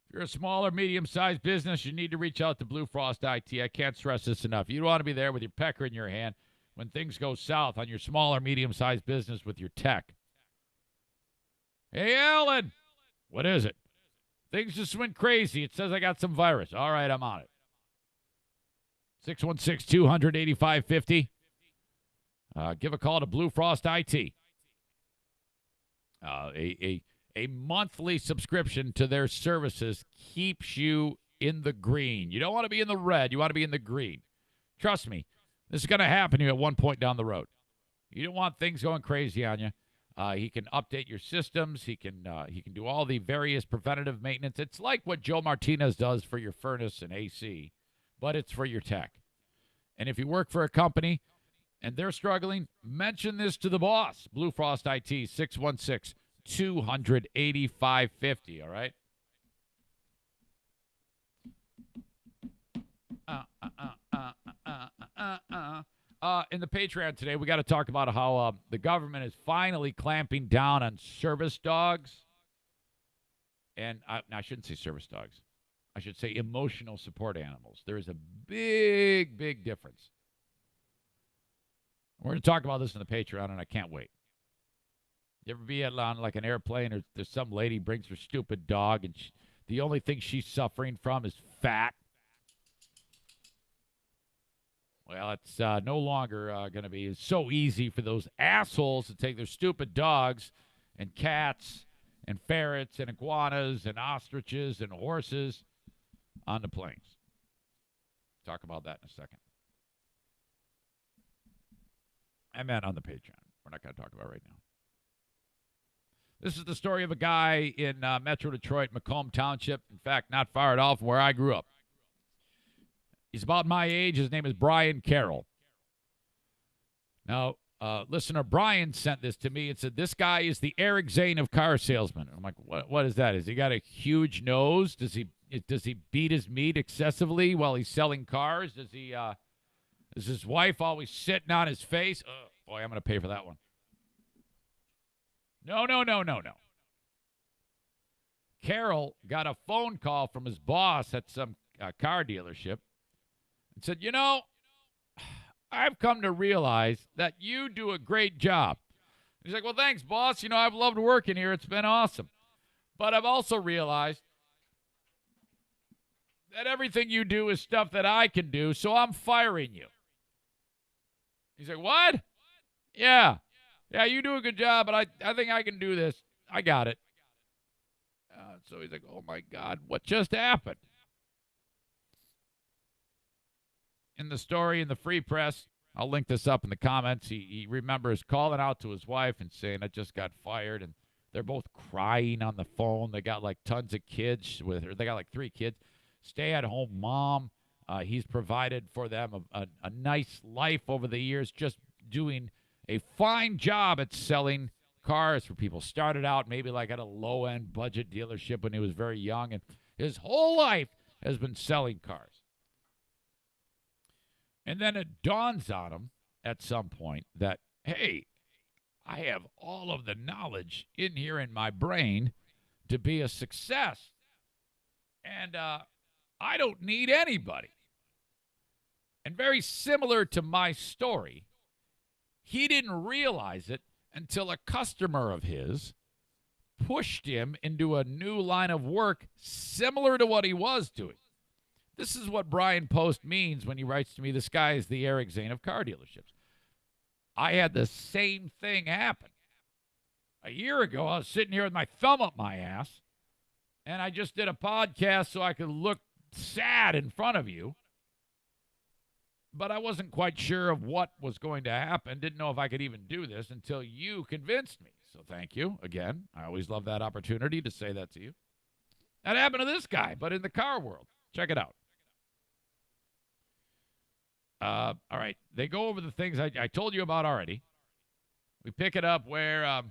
If you're a small or medium-sized business, you need to reach out to Blue Frost IT. I can't stress this enough. You don't want to be there with your pecker in your hand when things go south on your small or medium-sized business with your tech. Hey, Alan. What is it? Things just went crazy. It says I got some virus. All right, I'm on it. 616-200-8550. Give a call to Blue Frost IT. A monthly subscription to their services keeps you in the green. You don't want to be in the red. You want to be in the green. Trust me, this is going to happen to you at one point down the road. You don't want things going crazy on you. He can update your systems. He can do all the various preventative maintenance. It's like what Joe Martinez does for your furnace and AC, but it's for your tech. And if you work for a company and they're struggling, mention this to the boss. Blue Frost IT, 616-200-8550, all right? In the Patreon today, we got to talk about how the government is finally clamping down on service dogs. And I shouldn't say service dogs. I should say emotional support animals. There is a big, big difference. We're going to talk about this in the Patreon, and I can't wait. You ever be on like an airplane or there's some lady brings her stupid dog and the only thing she's suffering from is fat? Well, it's no longer going to be so easy for those assholes to take their stupid dogs and cats and ferrets and iguanas and ostriches and horses on the planes. Talk about that in a second. I meant on the Patreon. We're not going to talk about it right now. This is the story of a guy in Metro Detroit, Macomb Township. In fact, not far at all from where I grew up. He's about my age. His name is Brian Carroll. Now, listener Brian sent this to me and said, this guy is the Eric Zane of car salesmen. I'm like, what is that? Has he got a huge nose? Does he beat his meat excessively while he's selling cars? Does his wife always sitting on his face? Oh, boy, I'm going to pay for that one. No. Carroll got a phone call from his boss at some car dealership and said, I've come to realize that you do a great job. He's like, well, thanks, boss. I've loved working here. It's been awesome. But I've also realized that everything you do is stuff that I can do, so I'm firing you. He's like, what? Yeah, you do a good job, but I think I can do this. I got it. So he's like, oh, my God, what just happened? In the story in the Free Press, I'll link this up in the comments, he remembers calling out to his wife and saying, I just got fired, and they're both crying on the phone. They got, like, tons of kids with her. They got, like, 3 kids. Stay-at-home mom. He's provided for them a nice life over the years, just doing a fine job at selling cars for people. Started out maybe like at a low-end budget dealership when he was very young, and his whole life has been selling cars. And then it dawns on him at some point that, hey, I have all of the knowledge in here in my brain to be a success, and I don't need anybody. And very similar to my story, he didn't realize it until a customer of his pushed him into a new line of work similar to what he was doing. This is what Brian Post means when he writes to me, this guy is the Eric Zane of car dealerships. I had the same thing happen. A year ago, I was sitting here with my thumb up my ass, and I just did a podcast so I could look sad in front of you. But I wasn't quite sure of what was going to happen. Didn't know if I could even do this until you convinced me. So thank you again. I always love that opportunity to say that to you. That happened to this guy, but in the car world. Check it out. All right. They go over the things I told you about already. We pick it up where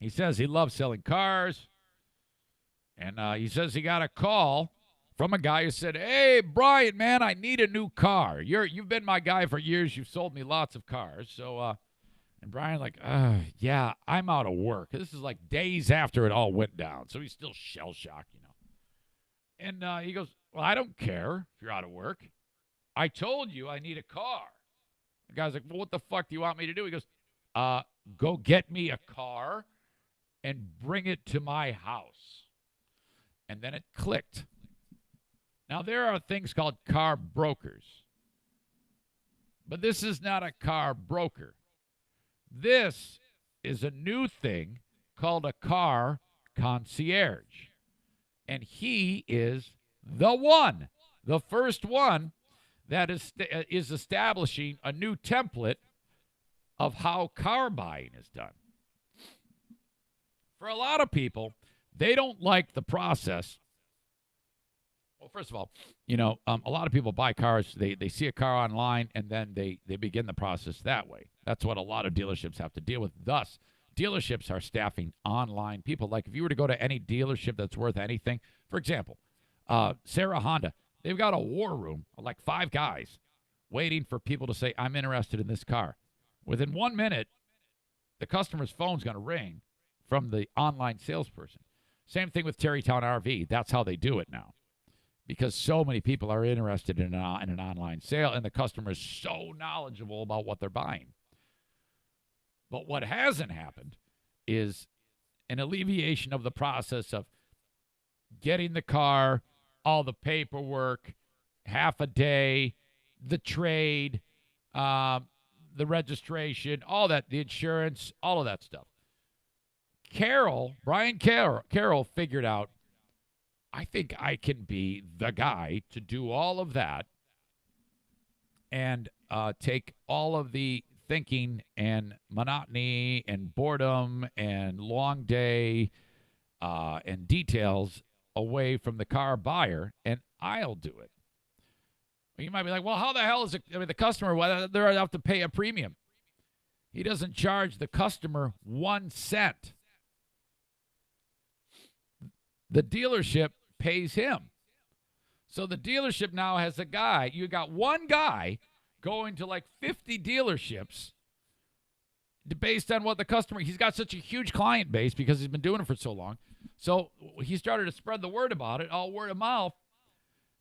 he says he loves selling cars. And he says he got a call from a guy who said, hey, Brian, man, I need a new car. You've been my guy for years. You've sold me lots of cars. So, and Brian like, yeah, I'm out of work. This is like days after it all went down. So he's still shell-shocked, And he goes, well, I don't care if you're out of work. I told you I need a car. The guy's like, well, what the fuck do you want me to do? He goes, go get me a car and bring it to my house. And then it clicked. Now, there are things called car brokers. But this is not a car broker. This is a new thing called a car concierge. And he is the first one that is establishing a new template of how car buying is done. For a lot of people, they don't like the process. Well, first of all, a lot of people buy cars. They see a car online, and then they begin the process that way. That's what a lot of dealerships have to deal with. Thus, dealerships are staffing online people. Like if you were to go to any dealership that's worth anything, for example, Sarah Honda, they've got a war room of like 5 guys waiting for people to say, I'm interested in this car. Within 1 minute, the customer's phone's going to ring from the online salesperson. Same thing with Terrytown RV. That's how they do it now. Because so many people are interested in an online sale, and the customer is so knowledgeable about what they're buying. But what hasn't happened is an alleviation of the process of getting the car, all the paperwork, half a day, the trade, the registration, all that, the insurance, all of that stuff. Brian Carroll figured out, I think I can be the guy to do all of that and take all of the thinking and monotony and boredom and long day and details away from the car buyer, and I'll do it. You might be like, well, how the hell is it? I mean, the customer, whether they have to pay a premium. He doesn't charge the customer 1 cent. The dealership pays him. So the dealership now has a guy. You got one guy going to like 50 dealerships based on what the customer, he's got such a huge client base because he's been doing it for so long. So he started to spread the word about it, all word of mouth.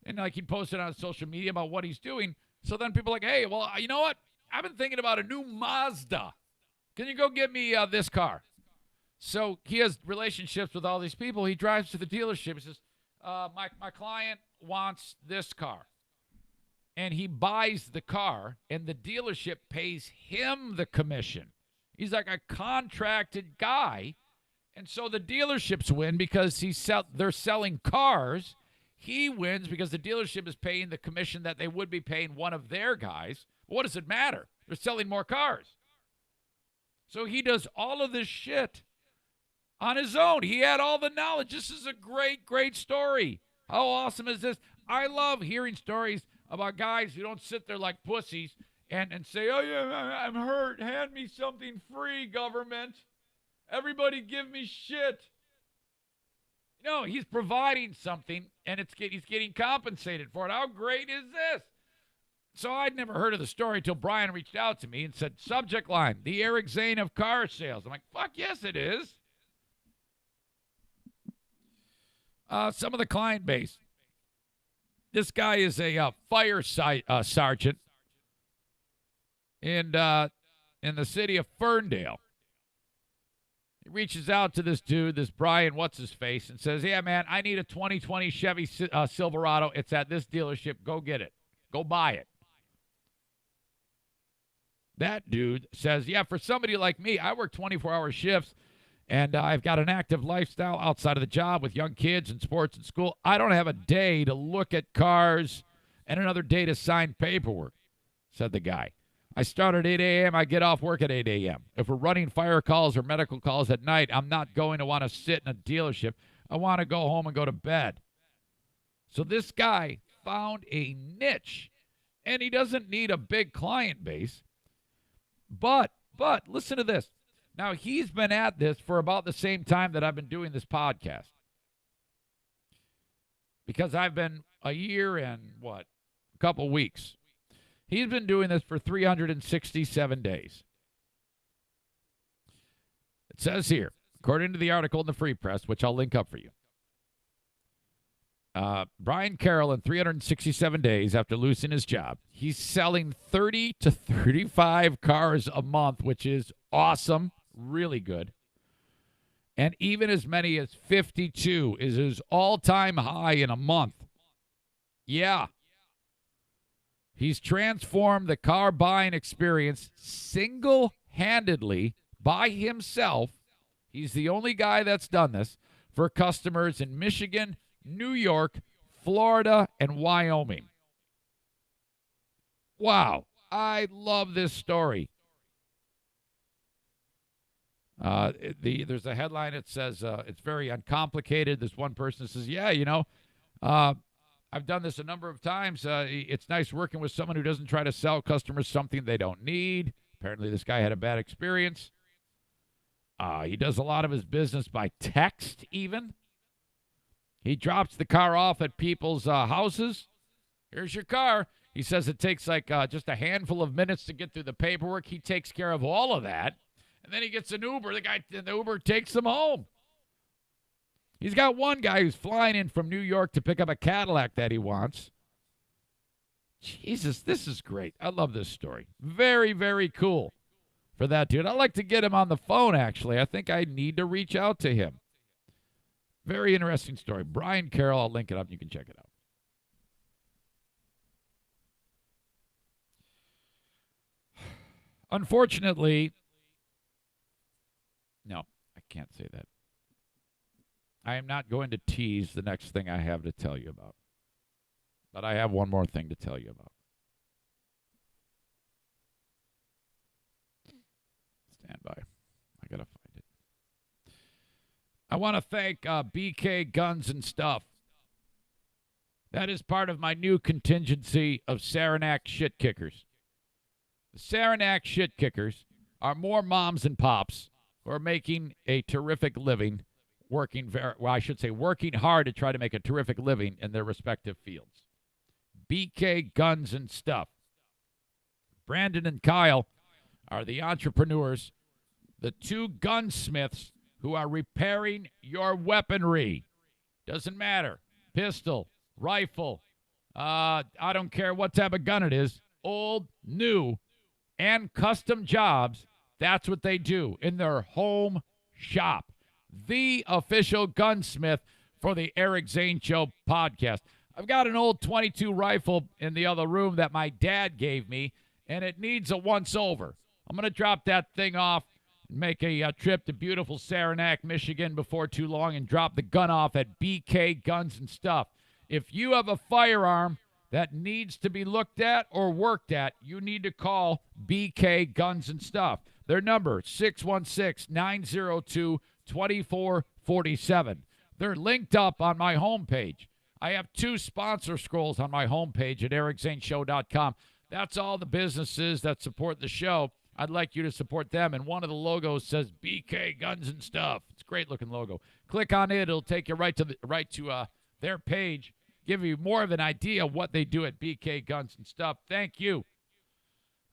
And like he posted on social media about what he's doing. So then people are like, hey, well, you know what? I've been thinking about a new Mazda. Can you go get me this car? So he has relationships with all these people. He drives to the dealership. He says, my client wants this car. And he buys the car, and the dealership pays him the commission. He's like a contracted guy. And so the dealerships win because they're selling cars. He wins because the dealership is paying the commission that they would be paying one of their guys. What does it matter? They're selling more cars. So he does all of this shit on his own. He had all the knowledge. This is a great, great story. How awesome is this? I love hearing stories about guys who don't sit there like pussies and say, oh, yeah, I'm hurt. Hand me something free, government. Everybody give me shit. No, he's providing something, and he's getting compensated for it. How great is this? So I'd never heard of the story until Brian reached out to me and said, subject line, the Eric Zane of car sales. I'm like, fuck yes, it is. Some of the client base. This guy is a fire sergeant in the city of Ferndale. He reaches out to this dude, this Brian, what's-his-face, and says, yeah, man, I need a 2020 Chevy Silverado. It's at this dealership. Go get it. Go buy it. That dude says, yeah, for somebody like me, I work 24-hour shifts, and I've got an active lifestyle outside of the job with young kids and sports and school. I don't have a day to look at cars and another day to sign paperwork, said the guy. I start at 8 a.m. I get off work at 8 a.m. If we're running fire calls or medical calls at night, I'm not going to want to sit in a dealership. I want to go home and go to bed. So this guy found a niche, and he doesn't need a big client base. But listen to this. Now, he's been at this for about the same time that I've been doing this podcast. Because I've been a year and, a couple weeks. He's been doing this for 367 days. It says here, according to the article in the Free Press, which I'll link up for you, Brian Carroll, in 367 days after losing his job, he's selling 30 to 35 cars a month, which is awesome, really good. And even as many as 52 is his all-time high in a month. Yeah. He's transformed the car buying experience single-handedly by himself. He's the only guy that's done this for customers in Michigan, New York, Florida, and Wyoming. Wow. I love this story. There's a headline that says it's very uncomplicated. This one person says, yeah, I've done this a number of times. It's nice working with someone who doesn't try to sell customers something they don't need. Apparently, this guy had a bad experience. He does a lot of his business by text, even. He drops the car off at people's houses. Here's your car. He says it takes just a handful of minutes to get through the paperwork. He takes care of all of that. And then he gets an Uber. The Uber takes him home. He's got one guy who's flying in from New York to pick up a Cadillac that he wants. Jesus, this is great. I love this story. Very, very cool. for that dude. I'd like to get him on the phone, actually. I think I need to reach out to him. Very interesting story. Brian Carroll, I'll link it up. You can check it out. Unfortunately, no, I can't say that. I am not going to tease the next thing I have to tell you about. But I have one more thing to tell you about. Stand by. I got to find it. I want to thank BK Guns and Stuff. That is part of my new contingency of Saranac shit kickers. The Saranac shit kickers are more moms and pops who are making a terrific living, working hard to try to make a terrific living in their respective fields. BK Guns and Stuff. Brandon and Kyle are the entrepreneurs, the two gunsmiths who are repairing your weaponry. Doesn't matter. Pistol, rifle, I don't care what type of gun it is, old, new, and custom jobs. That's what they do in their home shop. The official gunsmith for the Eric Zane Show podcast. I've got an old .22 rifle in the other room that my dad gave me, and it needs a once-over. I'm going to drop that thing off and make a trip to beautiful Saranac, Michigan before too long and drop the gun off at BK Guns and Stuff. If you have a firearm that needs to be looked at or worked at, you need to call BK Guns and Stuff. Their number, 616-902-2447. They're linked up on my homepage. I have 2 sponsor scrolls on my homepage at ericzaneshow.com. That's all the businesses that support the show. I'd like you to support them. And one of the logos says BK Guns and Stuff. It's a great-looking logo. Click on it. It'll take you right to their page, give you more of an idea of what they do at BK Guns and Stuff. Thank you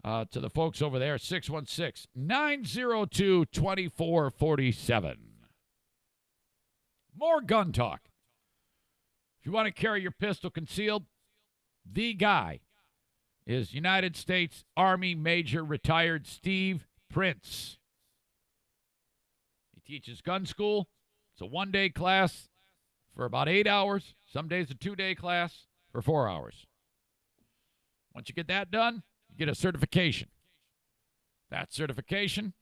to the folks over there, 616-902-2447. More gun talk. If you want to carry your pistol concealed, the guy is United States Army Major retired Steve Prince. He teaches gun school. It's a 1-day class for about 8 hours. Some days a 2-day class for 4 hours. Once you get that done, you get a certification. That certification,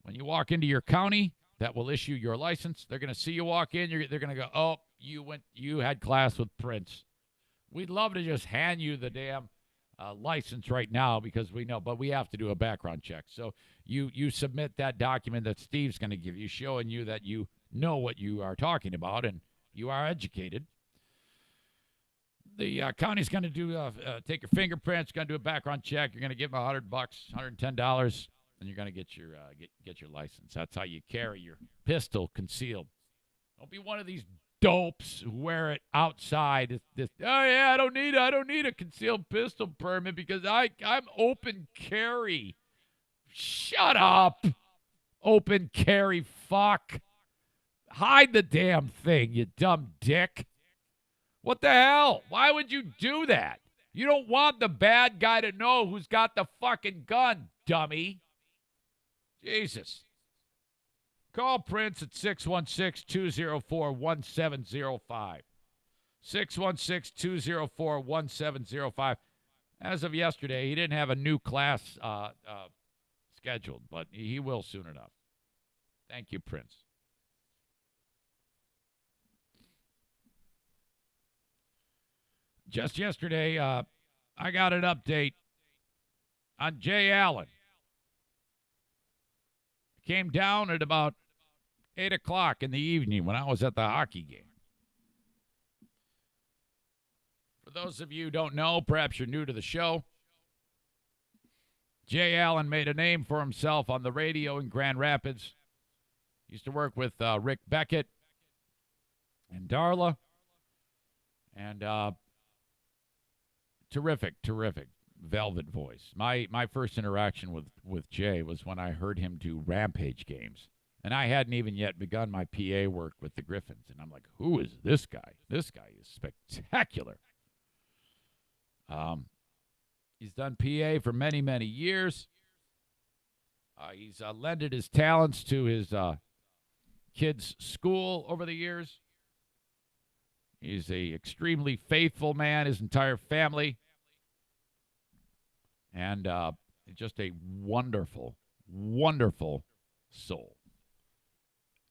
when you walk into your county that will issue your license, they're going to see you walk in. They're going to go, oh, you had class with Prince. We'd love to just hand you the damn license right now because we know, but we have to do a background check. So you submit that document that Steve's going to give you, showing you that you know what you are talking about and you are educated. The county's going to do take your fingerprints, going to do a background check. You're going to give them $100, $110, and you're going to get your license. That's how you carry your pistol concealed. Don't be one of these dopes who wear it outside. Oh yeah, I don't need a concealed pistol permit because I'm open carry. Shut up, open carry. Fuck. Hide the damn thing, you dumb dick. What the hell? Why would you do that? You don't want the bad guy to know who's got the fucking gun, dummy. Jesus. Call Prince at 616-204-1705. 616-204-1705. As of yesterday, he didn't have a new class scheduled, but he will soon enough. Thank you, Prince. Just yesterday, I got an update on Jay Allen. Came down at about 8 o'clock in the evening when I was at the hockey game. For those of you who don't know, perhaps you're new to the show, Jay Allen made a name for himself on the radio in Grand Rapids. Used to work with Rick Beckett and Darla. And terrific velvet voice. My first interaction with Jay was when I heard him do Rampage games. And I hadn't even yet begun my PA work with the Griffins. And I'm like, who is this guy? This guy is spectacular. He's done PA for many, many years. He's lended his talents to his kids' school over the years. He's a extremely faithful man, his entire family. And just a wonderful, wonderful soul.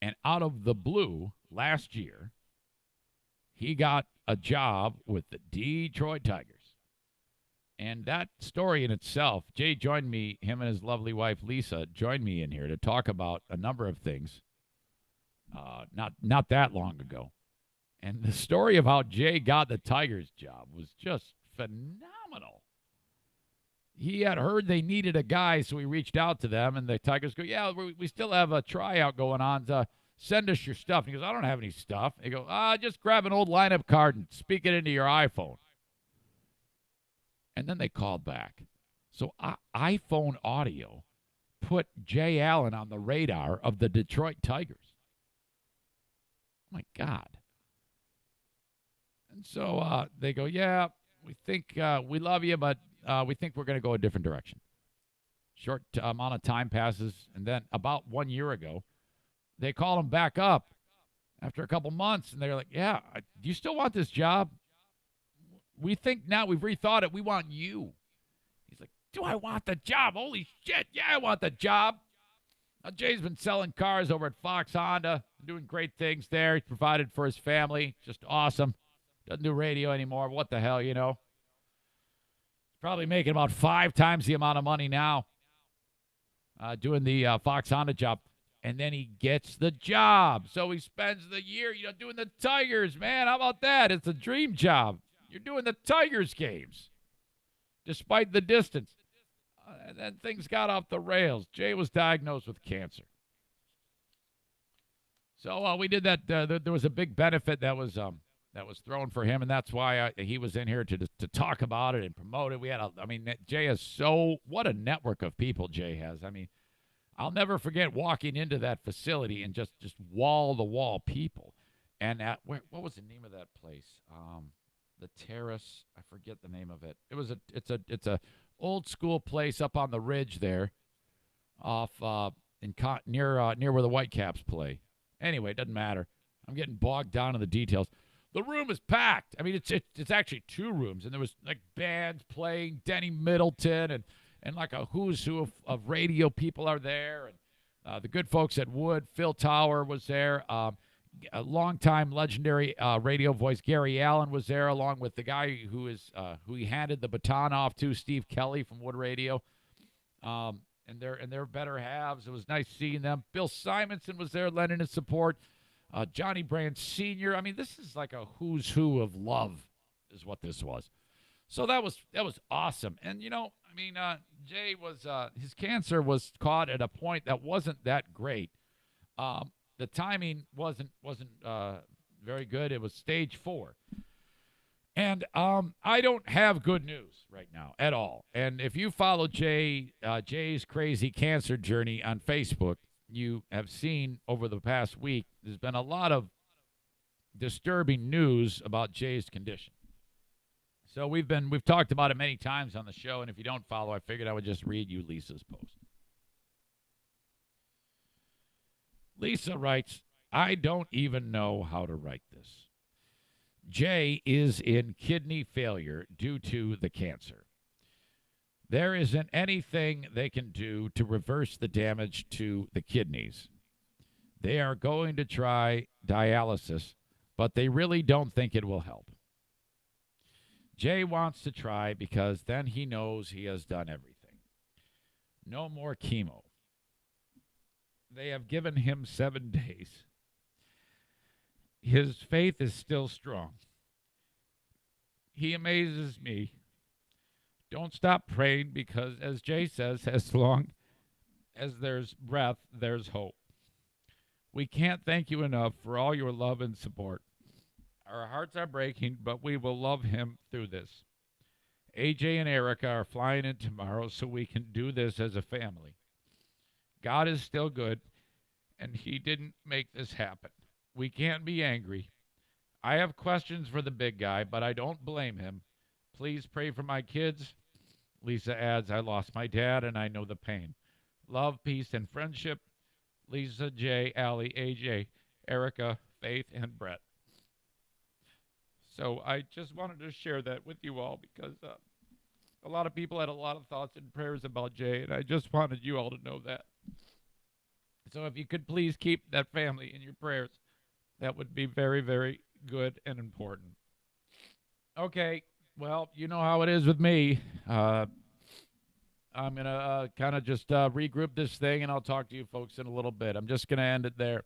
And out of the blue, last year, he got a job with the Detroit Tigers. And that story in itself, Jay joined me, him and his lovely wife, Lisa, joined me in here to talk about a number of things not that long ago. And the story of how Jay got the Tigers job was just phenomenal. He had heard they needed a guy, so he reached out to them, and the Tigers go, yeah, we still have a tryout going on. Send us your stuff. And he goes, I don't have any stuff. They go, just grab an old lineup card and speak it into your iPhone. And then they called back. So iPhone audio put Jay Allen on the radar of the Detroit Tigers. Oh my God. And so they go, yeah, we think we love you, but we think we're going to go a different direction. Short amount of time passes, and then about 1 year ago, they call him back up after a couple months, and they're like, yeah, do you still want this job? We think now we've rethought it. We want you. He's like, do I want the job? Holy shit, yeah, I want the job. Now, Jay's been selling cars over at Fox Honda, doing great things there. He's provided for his family. Just awesome. Doesn't do radio anymore. What the hell, you know? Probably making about 5 times the amount of money now doing the Fox Honda job. And then he gets the job. So he spends the year, doing the Tigers, man. How about that? It's a dream job. You're doing the Tigers games despite the distance. And then things got off the rails. Jay was diagnosed with cancer. So we did that. There was a big benefit that was thrown for him, and that's why he was in here to talk about it and promote it. Jay has what a network of people Jay has. I mean, I'll never forget walking into that facility and just wall-to-wall people. And what was the name of that place? The Terrace. I forget the name of it. It's a old school place up on the ridge there, off near where the Whitecaps play. Anyway, it doesn't matter. I'm getting bogged down in the details. The room is packed. I mean, it's actually 2 rooms, and there was like bands playing, Denny Middleton, and like a who's who of radio people are there, and the good folks at Wood. Phil Tower was there. A longtime legendary radio voice Gary Allen was there, along with the guy who he handed the baton off to, Steve Kelly from Wood Radio, and their better halves. It was nice seeing them. Bill Simonson was there, lending his support. Johnny Brand Sr. I mean, this is like a who's who of love, is what this was. So that was awesome. And Jay was his cancer was caught at a point that wasn't that great. The timing wasn't very good. It was stage 4. And I don't have good news right now at all. And if you follow Jay's crazy cancer journey on Facebook, you have seen over the past week, there's been a lot of disturbing news about Jay's condition. So we've talked about it many times on the show, and if you don't follow, I figured I would just read you Lisa's post. Lisa writes, I don't even know how to write this. Jay is in kidney failure due to the cancer. There isn't anything they can do to reverse the damage to the kidneys. They are going to try dialysis, but they really don't think it will help. Jay wants to try because then he knows he has done everything. No more chemo. They have given him 7 days. His faith is still strong. He amazes me. Don't stop praying because, as Jay says, as long as there's breath, there's hope. We can't thank you enough for all your love and support. Our hearts are breaking, but we will love him through this. AJ and Erica are flying in tomorrow so we can do this as a family. God is still good, and he didn't make this happen. We can't be angry. I have questions for the big guy, but I don't blame him. Please pray for my kids. Lisa adds, I lost my dad, and I know the pain. Love, peace, and friendship. Lisa, Jay, Allie, AJ, Erica, Faith, and Brett. So I just wanted to share that with you all because a lot of people had a lot of thoughts and prayers about Jay, and I just wanted you all to know that. So if you could please keep that family in your prayers, that would be very, very good and important. Okay, well, you know how it is with me. I'm going to kind of just regroup this thing, and I'll talk to you folks in a little bit. I'm just going to end it there.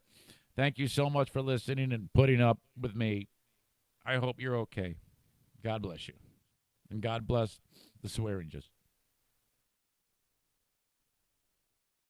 Thank you so much for listening and putting up with me. I hope you're okay. God bless you. And God bless the Swearinges.